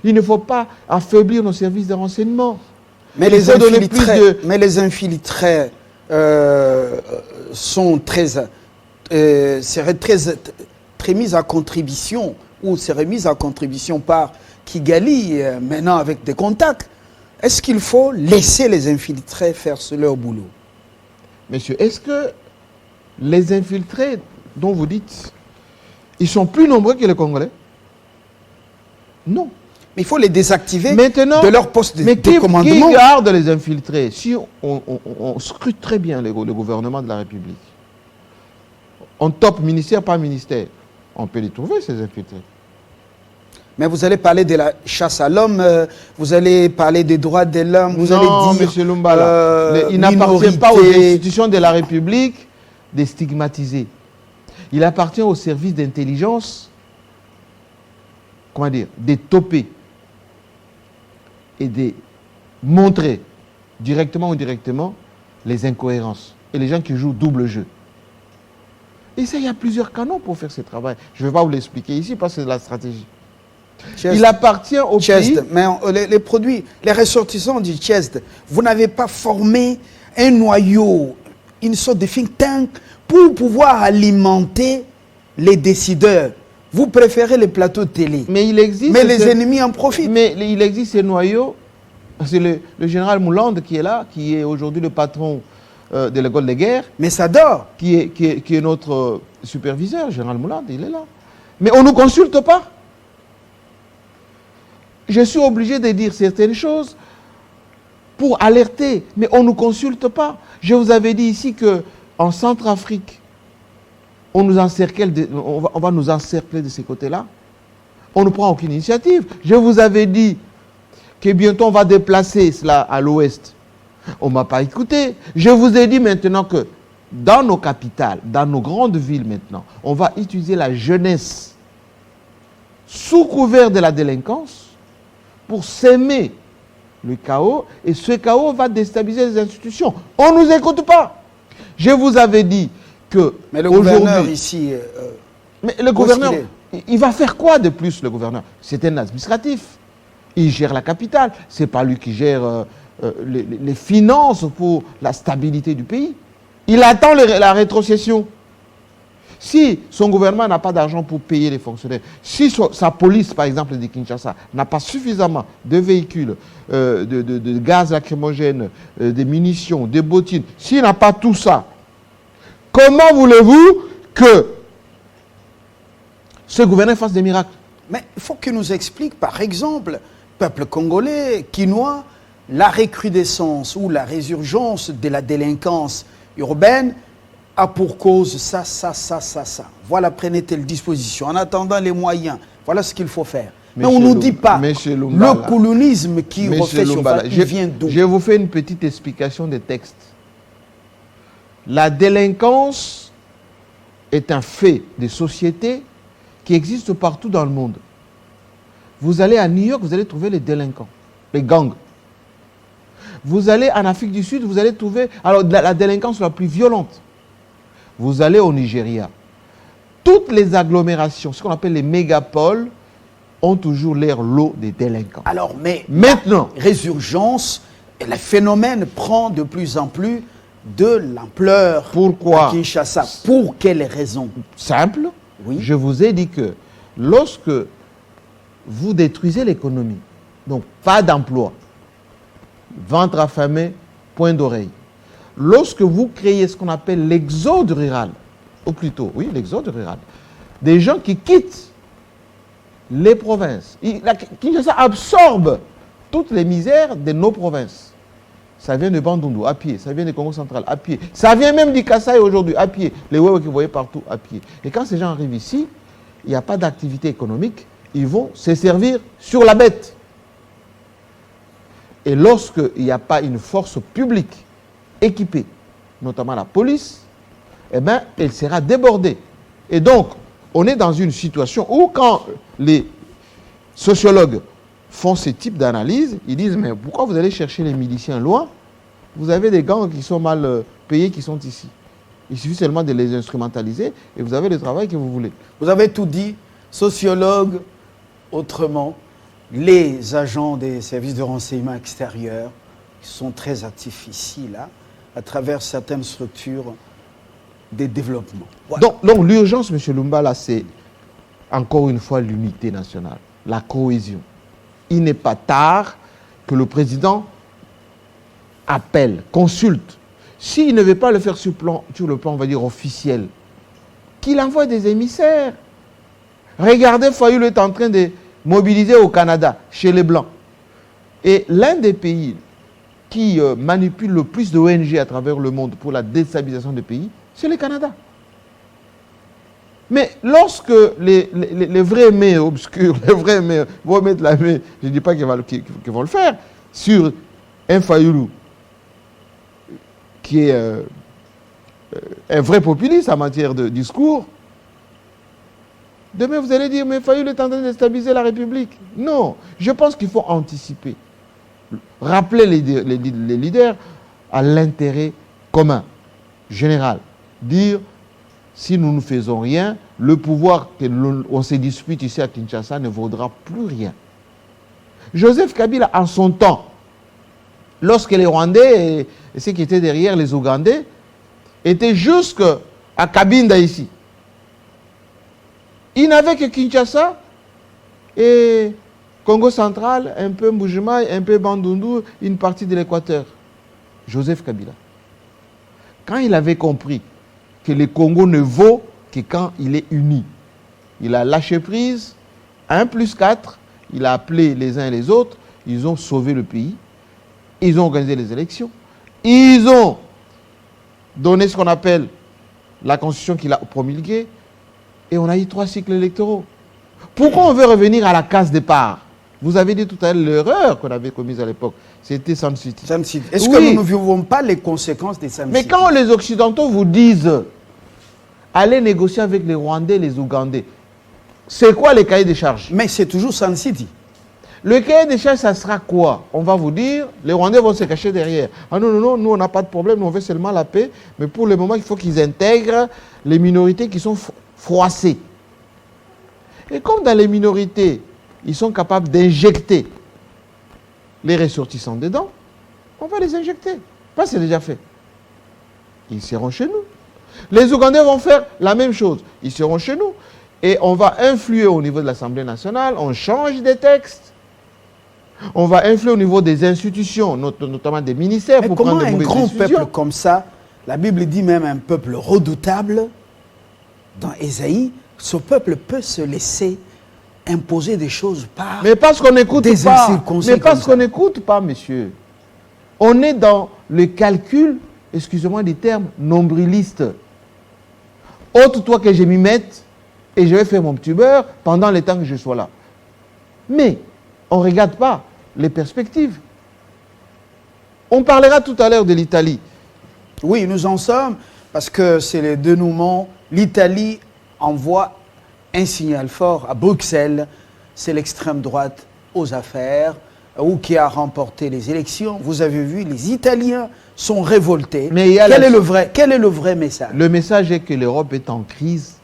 Il ne faut pas affaiblir nos services de renseignement. Mais les infiltrés seraient très mis à contribution, ou seraient mis à contribution par Kigali, maintenant avec des contacts. Est-ce qu'il faut laisser les infiltrés faire leur boulot? Monsieur, est-ce que les infiltrés dont vous dites, ils sont plus nombreux que les Congolais? Non. Mais il faut les désactiver maintenant, de leur poste de commandement. Mais qui garde les infiltrés? Si on scrute très bien le gouvernement de la République, on top ministère par ministère, on peut les trouver, ces infiltrés. Mais vous allez parler de la chasse à l'homme, vous allez parler des droits de l'homme, vous allez dire... Non, M. Lumbala, il n'appartient pas aux institutions de la République de stigmatiser. Il appartient au service d'intelligence, comment dire, de toper et de montrer, directement ou indirectement, les incohérences et les gens qui jouent double jeu. Et ça, il y a plusieurs canaux pour faire ce travail. Je ne vais pas vous l'expliquer ici parce que c'est de la stratégie. Chest, il appartient au pays. Mais les produits, les ressortissants du Chest, vous n'avez pas formé un noyau, une sorte de think tank pour pouvoir alimenter les décideurs. Vous préférez les plateaux de télé. Mais il existe. Mais les ennemis en profitent. Mais il existe ces noyaux. C'est le général Moulande qui est là, qui est aujourd'hui le patron de l'école de guerre. Mais ça dort. Qui est notre superviseur, le général Moulande, il est là. Mais on ne nous consulte pas. Je suis obligé de dire certaines choses pour alerter, mais on ne nous consulte pas. Je vous avais dit ici qu'en Centrafrique, on va nous encercler de ces côtés-là. On ne prend aucune initiative. Je vous avais dit que bientôt on va déplacer cela à l'ouest. On ne m'a pas écouté. Je vous ai dit maintenant que dans nos capitales, dans nos grandes villes maintenant, on va utiliser la jeunesse sous couvert de la délinquance pour s'aimer le chaos, et ce chaos va déstabiliser les institutions. On ne nous écoute pas. Je vous avais dit que... Mais le gouverneur ici... mais le gouverneur, il va faire quoi de plus, le gouverneur? C'est un administratif. Il gère la capitale. Ce n'est pas lui qui gère les finances pour la stabilité du pays. Il attend la rétrocession. Si son gouvernement n'a pas d'argent pour payer les fonctionnaires, si sa police, par exemple, de Kinshasa, n'a pas suffisamment de véhicules, de gaz lacrymogène, de munitions, de bottines, s'il n'a pas tout ça, comment voulez-vous que ce gouvernement fasse des miracles? Mais il faut qu'il nous explique, par exemple, peuple congolais, quinois, la recrudescence ou la résurgence de la délinquance urbaine a pour cause ça. Voilà, prenez telle disposition. En attendant les moyens, voilà ce qu'il faut faire. Mais on ne nous dit pas le colonisme qui refait surface, il vient d'où? Je vous fais une petite explication des textes. La délinquance est un fait de société qui existe partout dans le monde. Vous allez à New York, vous allez trouver les délinquants, les gangs. Vous allez en Afrique du Sud, vous allez trouver la délinquance la plus violente. Vous allez au Nigeria. Toutes les agglomérations, ce qu'on appelle les mégapoles, ont toujours l'air lot des délinquants. Alors, mais maintenant, la résurgence, et le phénomène prend de plus en plus de l'ampleur. Pourquoi? À Kinshasa. Pour quelles raisons? Simple. Oui. Je vous ai dit que lorsque vous détruisez l'économie, donc pas d'emploi, ventre affamé, point d'oreille. Lorsque vous créez ce qu'on appelle l'exode rural, ou plutôt, oui, l'exode rural, des gens qui quittent les provinces. Kinshasa absorbe toutes les misères de nos provinces. Ça vient de Bandundu, à pied. Ça vient du Congo central, à pied. Ça vient même du Kasaï aujourd'hui, à pied. Les Wewe que vous voyez partout, à pied. Et quand ces gens arrivent ici, il n'y a pas d'activité économique, ils vont se servir sur la bête. Et lorsqu'il n'y a pas une force publique équipée, notamment la police, eh bien, elle sera débordée. Et donc, on est dans une situation où quand les sociologues font ce type d'analyse, ils disent, mais pourquoi vous allez chercher les miliciens loin? Vous avez des gangs qui sont mal payés qui sont ici. Il suffit seulement de les instrumentaliser et vous avez le travail que vous voulez. Vous avez tout dit, sociologue, autrement, les agents des services de renseignement extérieurs sont très actifs ici, là, à travers certaines structures de développement. Voilà. Donc l'urgence, M. Lumba, là, c'est encore une fois l'unité nationale, la cohésion. Il n'est pas tard que le président appelle, consulte. S'il ne veut pas le faire sur le plan, on va dire, officiel, qu'il envoie des émissaires. Regardez, Fayoulou est en train de mobiliser au Canada, chez les Blancs. Et l'un des pays qui manipule le plus d'ONG à travers le monde pour la déstabilisation des pays, c'est le Canada. Mais lorsque les vrais mains obscurs, les vrais mains vont mettre la main, je ne dis pas qu'ils vont le faire, sur un Fayoulou qui est un vrai populiste en matière de discours, demain vous allez dire, mais Fayoulou est en train de déstabiliser la République. Non, je pense qu'il faut anticiper. Rappeler les leaders à l'intérêt commun, général, dire si nous ne faisons rien, le pouvoir qu'on se dispute ici à Kinshasa ne vaudra plus rien. Joseph Kabila, en son temps, lorsque les Rwandais et ceux qui étaient derrière les Ougandais étaient jusqu'à Kabinda ici, il n'avait que Kinshasa et Congo central, un peu Mbujimaï, un peu Bandundu, une partie de l'Équateur. Joseph Kabila. Quand il avait compris que le Congo ne vaut que quand il est uni, il a lâché prise, 1+4, il a appelé les uns et les autres, ils ont sauvé le pays, ils ont organisé les élections, ils ont donné ce qu'on appelle la constitution qu'il a promulguée, et on a eu 3 cycles électoraux. Pourquoi on veut revenir à la case départ? Vous avez dit tout à l'heure l'erreur qu'on avait commise à l'époque. C'était Sun City. Sun City. Est-ce que nous ne vivons pas les conséquences des Sun City? Mais quand les Occidentaux vous disent allez négocier avec les Rwandais, les Ougandais, c'est quoi les cahiers des charges? Mais c'est toujours Sun City. Le cahier des charges, ça sera quoi? On va vous dire, les Rwandais vont se cacher derrière. Ah non, non, non, nous on n'a pas de problème, nous on veut seulement la paix, mais pour le moment il faut qu'ils intègrent les minorités qui sont froissées. Et comme dans les minorités, ils sont capables d'injecter les ressortissants dedans, on va les injecter. Pas c'est déjà fait. Ils seront chez nous. Les Ougandais vont faire la même chose. Ils seront chez nous. Et on va influer au niveau de l'Assemblée nationale, on change des textes. On va influer au niveau des institutions, notamment des ministères, mais pour comment prendre des un mauvaises grand décisions. peuple comme ça, la Bible dit même un peuple redoutable, dans Ésaïe, ce peuple peut se laisser imposer des choses par Mais parce qu'on n'écoute des pas. incirconcis Mais parce comme ça. qu'on n'écoute pas, monsieur. On est dans le calcul, excusez-moi du terme, nombriliste. Ôte-toi que je m'y mette et je vais faire mon petit beurre pendant le temps que je sois là. Mais on ne regarde pas les perspectives. On parlera tout à l'heure de l'Italie. Oui, nous en sommes, parce que c'est le dénouement. L'Italie envoie un signal fort à Bruxelles. C'est l'extrême droite aux affaires, ou qui a remporté les élections. Vous avez vu, les Italiens sont révoltés. Mais il y a quel est le vrai message? Le message est que l'Europe est en crise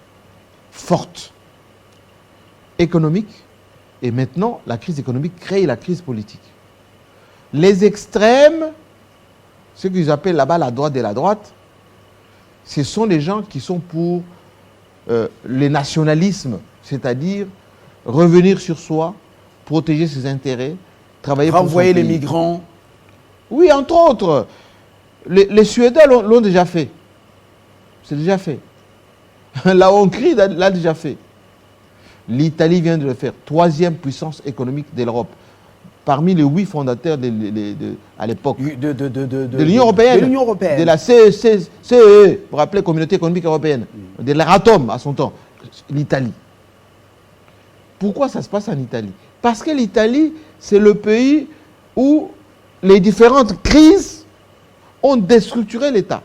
forte, économique, et maintenant, la crise économique crée la crise politique. Les extrêmes, ce qu'ils appellent là-bas la droite de la droite, ce sont les gens qui sont pour le nationalisme, c'est-à-dire revenir sur soi, protéger ses intérêts, travailler renvoyer pour son les pays. migrants. Oui, entre autres. Les Suédois l'ont déjà fait. C'est déjà fait. La Hongrie l'a déjà fait. L'Italie vient de le faire. 3e puissance économique de l'Europe. Parmi les 8 fondateurs à l'époque de l'Union européenne. De l'Union européenne. De la CE, vous vous rappelez, Communauté économique européenne. De l'Euratom à son temps. L'Italie. Pourquoi ça se passe en Italie? Parce que l'Italie, c'est le pays où les différentes crises ont déstructuré l'État.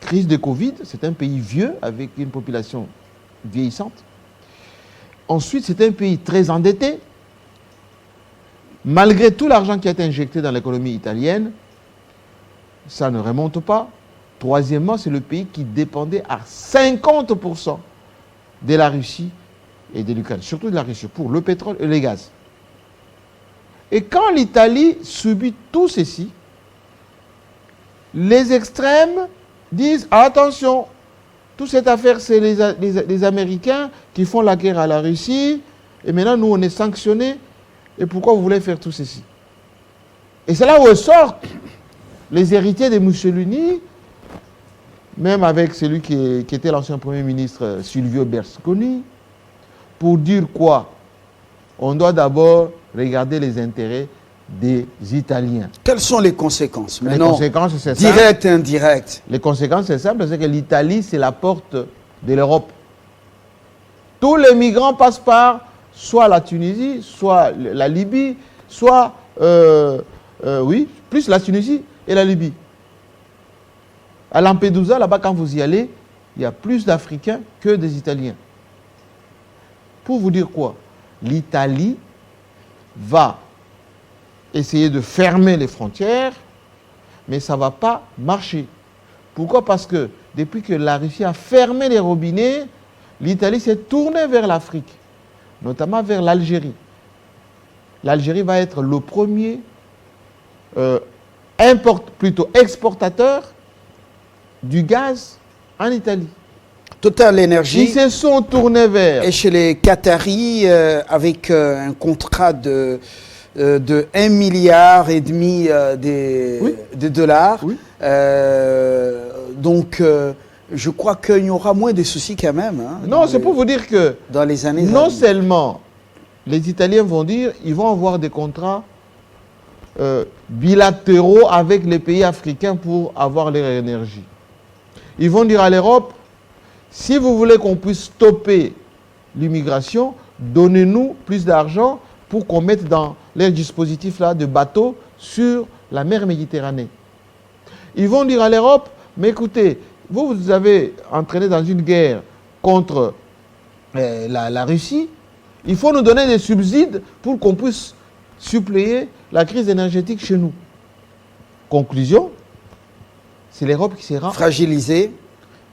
Crise de Covid, c'est un pays vieux avec une population vieillissante. Ensuite, c'est un pays très endetté. Malgré tout l'argent qui a été injecté dans l'économie italienne, ça ne remonte pas. Troisièmement, c'est le pays qui dépendait à 50% de la Russie et de l'Ukraine, surtout de la Russie, pour le pétrole et le gaz. Et quand l'Italie subit tout ceci, les extrêmes disent attention, toute cette affaire, c'est les Américains qui font la guerre à la Russie, et maintenant nous on est sanctionnés, et pourquoi vous voulez faire tout ceci? Et c'est là où sortent les héritiers de Mussolini, même avec celui qui était l'ancien Premier ministre Silvio Berlusconi, pour dire quoi? On doit d'abord regarder les intérêts des Italiens. Quelles sont les conséquences? Les conséquences, c'est ça. Direct et indirect. Les conséquences, c'est simple, c'est que l'Italie, c'est la porte de l'Europe. Tous les migrants passent par soit la Tunisie, soit la Libye, soit, oui, plus la Tunisie et la Libye. À Lampedusa, là-bas, quand vous y allez, il y a plus d'Africains que des Italiens. Pour vous dire quoi? L'Italie va essayer de fermer les frontières, mais ça ne va pas marcher. Pourquoi? Parce que depuis que la Russie a fermé les robinets, l'Italie s'est tournée vers l'Afrique, notamment vers l'Algérie. L'Algérie va être le premier exportateur du gaz en Italie. Total Énergie. Ils se sont tournés vers... Et chez les Qataris, avec un contrat de 1,5 milliard de dollars. Oui. Donc, je crois qu'il y aura moins de soucis quand même. Hein, non, c'est pour vous dire que dans les années non seulement les Italiens vont dire ils vont avoir des contrats bilatéraux avec les pays africains pour avoir leur énergie. Ils vont dire à l'Europe, si vous voulez qu'on puisse stopper l'immigration, donnez-nous plus d'argent pour qu'on mette dans les dispositifs là de bateaux sur la mer Méditerranée. Ils vont dire à l'Europe, mais écoutez, vous avez entraîné dans une guerre contre la Russie, il faut nous donner des subsides pour qu'on puisse suppléer la crise énergétique chez nous. Conclusion, c'est l'Europe qui sera fragilisée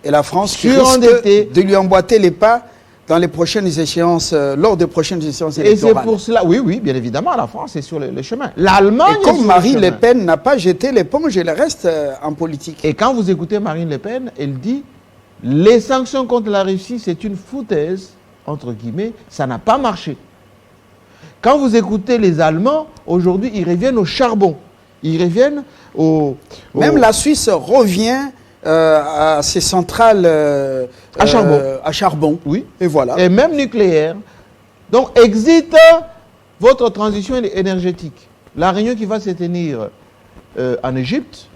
et la France qui surendettée risque de lui emboîter les pas dans les prochaines échéances, lors des prochaines échéances électorales. Et c'est pour cela, oui, bien évidemment, la France est sur le chemin. L'Allemagne et comme Marine Le Pen n'a pas jeté l'éponge, elle reste en politique. Et quand vous écoutez Marine Le Pen, elle dit les sanctions contre la Russie, c'est une foutaise, entre guillemets, ça n'a pas marché. Quand vous écoutez les Allemands, aujourd'hui, ils reviennent au charbon. Ils reviennent Même la Suisse revient à ses centrales à charbon. À charbon. Oui. Et voilà. Et même nucléaire. Donc, exit votre transition énergétique. La réunion qui va se tenir en Égypte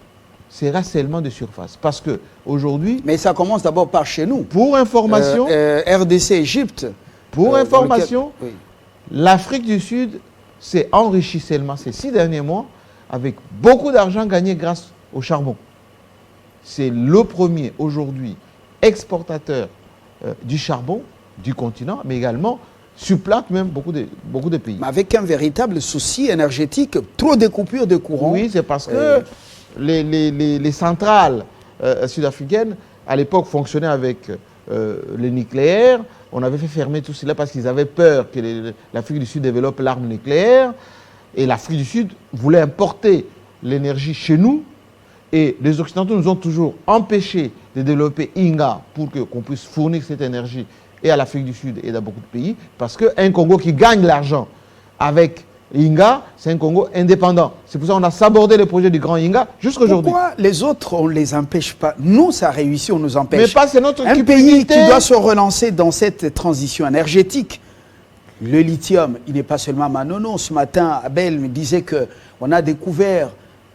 sera seulement de surface. Parce que aujourd'hui... Mais ça commence d'abord par chez nous. Pour information... RDC, Égypte. Pour information, oui. L'Afrique du Sud s'est enrichie seulement ces 6 derniers mois avec beaucoup d'argent gagné grâce au charbon. C'est le premier aujourd'hui exportateur du charbon du continent, mais également supplante même beaucoup de pays. Mais avec un véritable souci énergétique, trop de coupures de courant. Oui, c'est parce que les centrales sud-africaines, à l'époque, fonctionnaient avec le nucléaire. On avait fait fermer tout cela parce qu'ils avaient peur que l'Afrique du Sud développe l'arme nucléaire. Et l'Afrique du Sud voulait importer l'énergie chez nous. Et les Occidentaux nous ont toujours empêchés de développer Inga pour qu'on puisse fournir cette énergie et à l'Afrique du Sud et dans beaucoup de pays. Parce qu'un Congo qui gagne l'argent avec Inga, c'est un Congo indépendant. C'est pour ça qu'on a sabordé le projet du grand Inga jusqu'aujourd'hui. Pourquoi les autres, on ne les empêche pas? Nous, ça réussit, on nous empêche. Mais pas, c'est notre un pays qui doit se relancer dans cette transition énergétique. Le lithium, il n'est pas seulement Manono. Ce matin, Abel me disait qu'on a découvert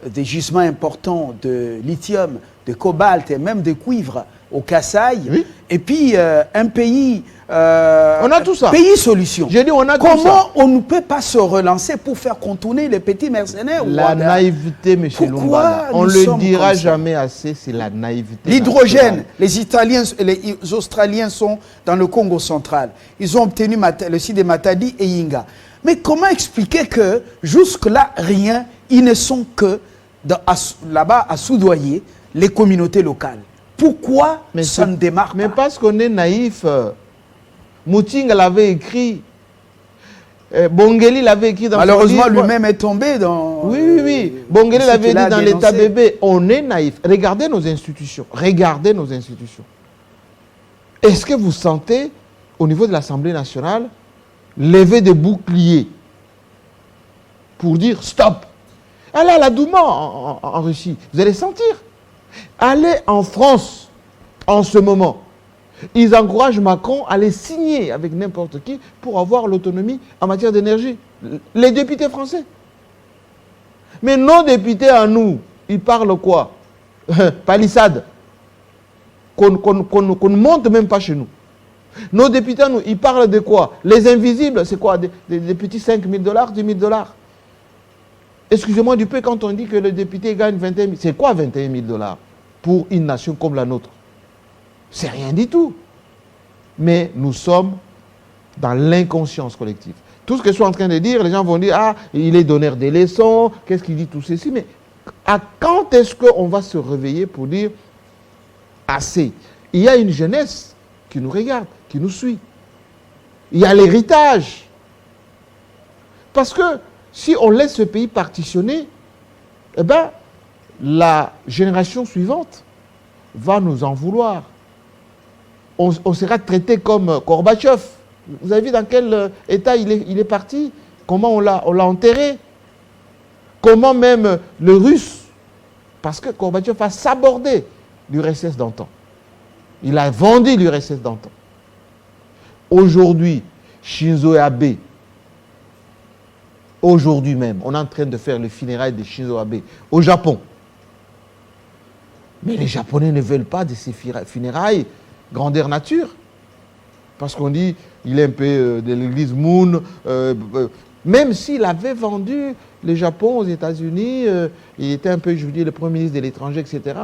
des gisements importants de lithium, de cobalt et même de cuivre au Kasaï. Oui. Et puis, un pays... on a tout ça. Pays solution. J'ai dit, on a tout ça. Comment on ne peut pas se relancer pour faire contourner les petits mercenaires? La naïveté, M. Lumbala. On ne le dira jamais assez, c'est la naïveté. L'hydrogène, les Italiens et les Australiens sont dans le Congo central. Ils ont obtenu le site de Matadi et Inga. Mais comment expliquer que jusque-là, rien, ils ne sont que là-bas à soudoyer les communautés locales? Pourquoi ça ne démarre pas? Mais parce qu'on est naïf. Moutinga l'avait écrit. Bongeli l'avait écrit dans malheureusement, lui-même est tombé dans... Oui. Bongeli l'avait dit dans l'état bébé. On est naïf. Regardez nos institutions. Regardez nos institutions. Est-ce que vous sentez, au niveau de l'Assemblée nationale, lever des boucliers pour dire stop? Allez à la Douma en Russie. Vous allez sentir. Allez en France en ce moment. Ils encouragent Macron à les signer avec n'importe qui pour avoir l'autonomie en matière d'énergie. Les députés français. Mais nos députés à nous, ils parlent quoi? Palissade. Qu'on ne monte même pas chez nous. Nos députés à nous, ils parlent de quoi? Les invisibles, c'est quoi? Des petits 5 000 $, 10 000 $. Excusez-moi du peu quand on dit que le député gagne 21 000. C'est quoi 21 000 $ pour une nation comme la nôtre? C'est rien du tout. Mais nous sommes dans l'inconscience collective. Tout ce que je suis en train de dire, les gens vont dire, ah, il est donneur des leçons, qu'est-ce qu'il dit tout ceci? Mais quand Quand est-ce qu'on va se réveiller pour dire assez? Il y a une jeunesse qui nous regarde, qui nous suit. Il y a l'héritage. Parce que si on laisse ce pays partitionner, eh ben, la génération suivante va nous en vouloir. On sera traité comme Gorbatchev. Vous avez vu dans quel état il est parti? Comment on l'a enterré? Comment même le russe? Parce que Gorbatchev a sabordé l'URSS d'antan. Il a vendu l'URSS d'antan. Aujourd'hui, Shinzo Abe, aujourd'hui même, on est en train de faire les funérailles de Shinzo Abe au Japon. Mais les Japonais ne veulent pas de ces funérailles grandeur nature. Parce qu'on dit, il est un peu de l'église Moon. Même s'il avait vendu le Japon aux États-Unis, il était un peu, je veux dire, le premier ministre de l'étranger, etc.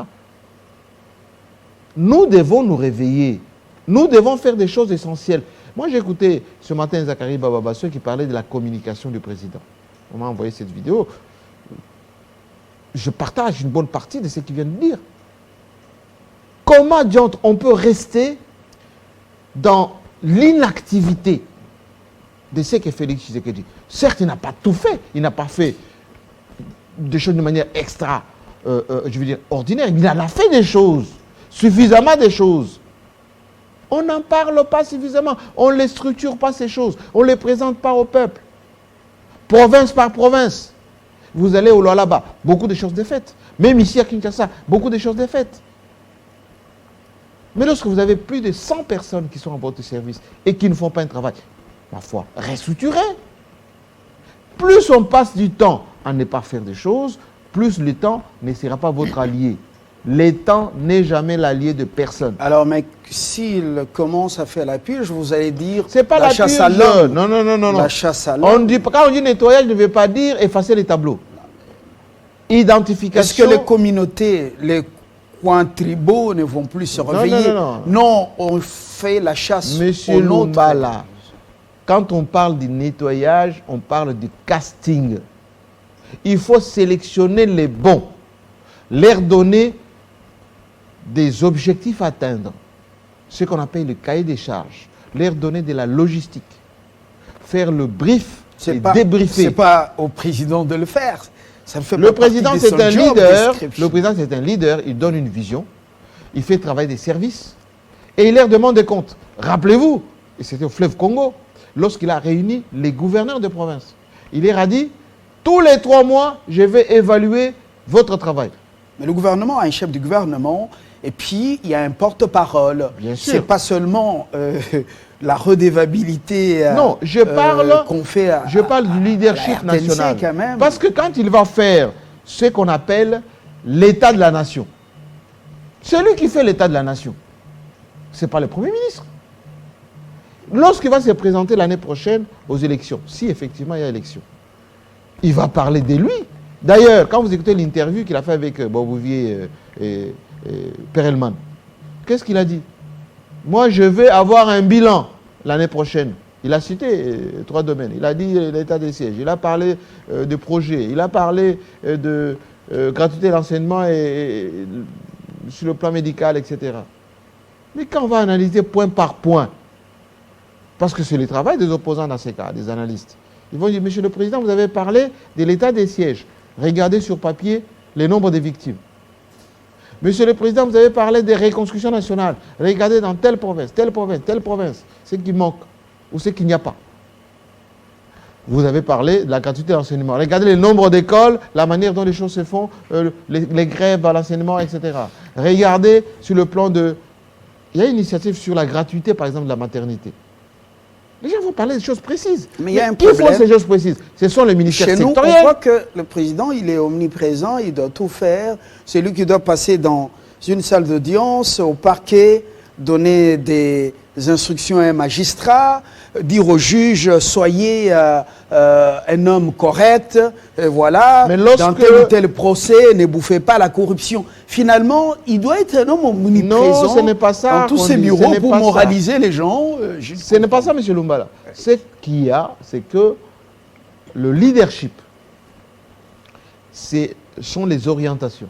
Nous devons nous réveiller. Nous devons faire des choses essentielles. Moi, j'ai écouté ce matin Zachary Bababasseur qui parlait de la communication du président. On m'a envoyé cette vidéo. Je partage une bonne partie de ce qu'il vient de dire. Comment, on peut rester dans l'inactivité de ce que Félix Tshisekedi? Certes, il n'a pas tout fait. Il n'a pas fait des choses de manière extra, je veux dire, ordinaire. Mais il en a fait des choses. Suffisamment de choses. On n'en parle pas suffisamment. On ne les structure pas, ces choses. On ne les présente pas au peuple. Province par province. Vous allez au Lualaba, beaucoup de choses de faites. Même ici à Kinshasa, beaucoup de choses de faites. Mais lorsque vous avez plus de 100 personnes qui sont en votre service et qui ne font pas un travail, ma foi, restructurez. Plus on passe du temps à ne pas faire des choses, plus le temps ne sera pas votre allié. Le temps n'est jamais l'allié de personne. Alors, mais s'il commence à faire la purge, vous allez dire c'est pas la chasse purge. à l'homme. Non. La chasse à l'homme. Quand on dit nettoyage, ne veut pas dire effacer les tableaux. Identification. Est-ce que les communautés, les coins tribaux ne vont plus se réveiller? Non, on fait la chasse Monsieur Lumbala, quand on parle du nettoyage, on parle du casting. Il faut sélectionner les bons, leur donner des objectifs à atteindre, ce qu'on appelle le cahier des charges, leur donner de la logistique, faire le brief et débriefer. Ce n'est pas au président de le faire. Ça fait Le président, c'est un leader. Le président, c'est un leader. Il donne une vision. Il fait travailler des services. Et il leur demande des comptes. Rappelez-vous, et c'était au fleuve Congo, lorsqu'il a réuni les gouverneurs de province. Il leur a dit, tous les 3 mois, je vais évaluer votre travail. Mais le gouvernement a un chef du gouvernement. Et puis, il y a un porte-parole. Bien sûr. Ce n'est pas seulement la redevabilité non, je parle, qu'on fait je parle du leadership national. Quand même. Parce que quand il va faire ce qu'on appelle l'état de la nation, celui qui fait l'état de la nation, ce n'est pas le Premier ministre. Lorsqu'il va se présenter l'année prochaine aux élections, si effectivement il y a élection, il va parler de lui. D'ailleurs, quand vous écoutez l'interview qu'il a fait avec Bobouvier et Perelman, qu'est-ce qu'il a dit? Moi, je vais avoir un bilan l'année prochaine. Il a cité 3 domaines. Il a dit l'état des sièges. Il a parlé de projets. Il a parlé de gratuité de l'enseignement et sur le plan médical, etc. Mais quand on va analyser point par point, parce que c'est le travail des opposants dans ces cas, des analystes, ils vont dire, Monsieur le Président, vous avez parlé de l'état des sièges. Regardez sur papier les nombres de victimes. Monsieur le Président, vous avez parlé des reconstructions nationales. Regardez dans telle province, ce qui manque ou ce qu'il n'y a pas. Vous avez parlé de la gratuité de l'enseignement. Regardez le nombre d'écoles, la manière dont les choses se font, les grèves à l'enseignement, etc. Regardez sur le plan de... Il y a une initiative sur la gratuité, par exemple, de la maternité. Les gens vont parler de choses précises. Mais il y a un qui problème. font ces choses précises? Ce sont les ministères sectoriels. On voit que le président, il est omniprésent, il doit tout faire. C'est lui qui doit passer dans une salle d'audience, au parquet, donner des instructions à un magistrat, dire au juge, soyez un homme correct, voilà, Mais dans tel ou tel procès, ne bouffez pas la corruption. Finalement, il doit être un homme omniprésent Non, ce n'est pas ça dans tous ses qu'on dit. bureaux Ce pour n'est pas moraliser ça. les gens. Ce n'est pas ça, M. Lumbala. Ce qu'il y a, c'est que le leadership, ce sont les orientations.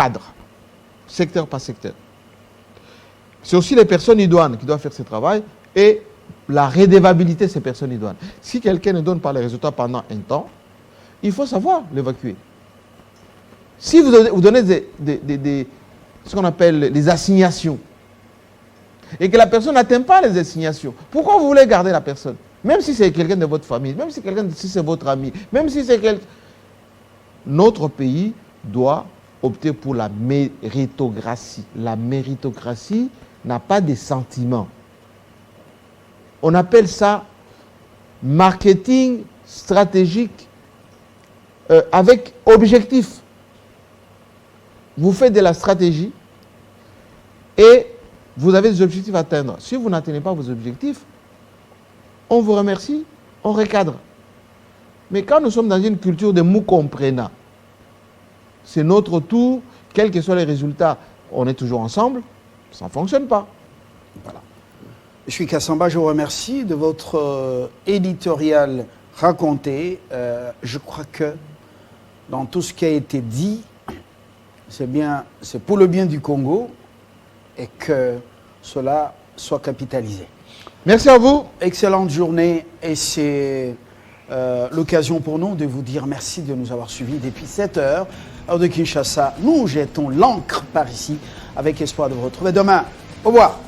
cadre, secteur par secteur. C'est aussi les personnes idoines qui doivent faire ce travail et la redevabilité de ces personnes idoines. Si quelqu'un ne donne pas les résultats pendant un temps, il faut savoir l'évacuer. Si vous donnez ce qu'on appelle les assignations, et que la personne n'atteint pas les assignations, pourquoi vous voulez garder la personne? Même si c'est quelqu'un de votre famille, même si c'est votre ami, même si c'est quelqu'un... Notre pays doit opter pour la méritocratie. La méritocratie n'a pas de sentiments. On appelle ça marketing stratégique avec objectif. Vous faites de la stratégie et vous avez des objectifs à atteindre. Si vous n'atteignez pas vos objectifs, on vous remercie, on recadre. Mais quand nous sommes dans une culture de mou comprenant, c'est notre tour, quels que soient les résultats, on est toujours ensemble, ça ne fonctionne pas. Voilà. Je suis Kassamba, je vous remercie de votre éditorial raconté. Je crois que dans tout ce qui a été dit, c'est pour le bien du Congo et que cela soit capitalisé. Merci à vous. Excellente journée et c'est l'occasion pour nous de vous dire merci de nous avoir suivis depuis 7 heures. Heure de Kinshasa, nous jetons l'encre par ici avec espoir de vous retrouver demain. Au revoir.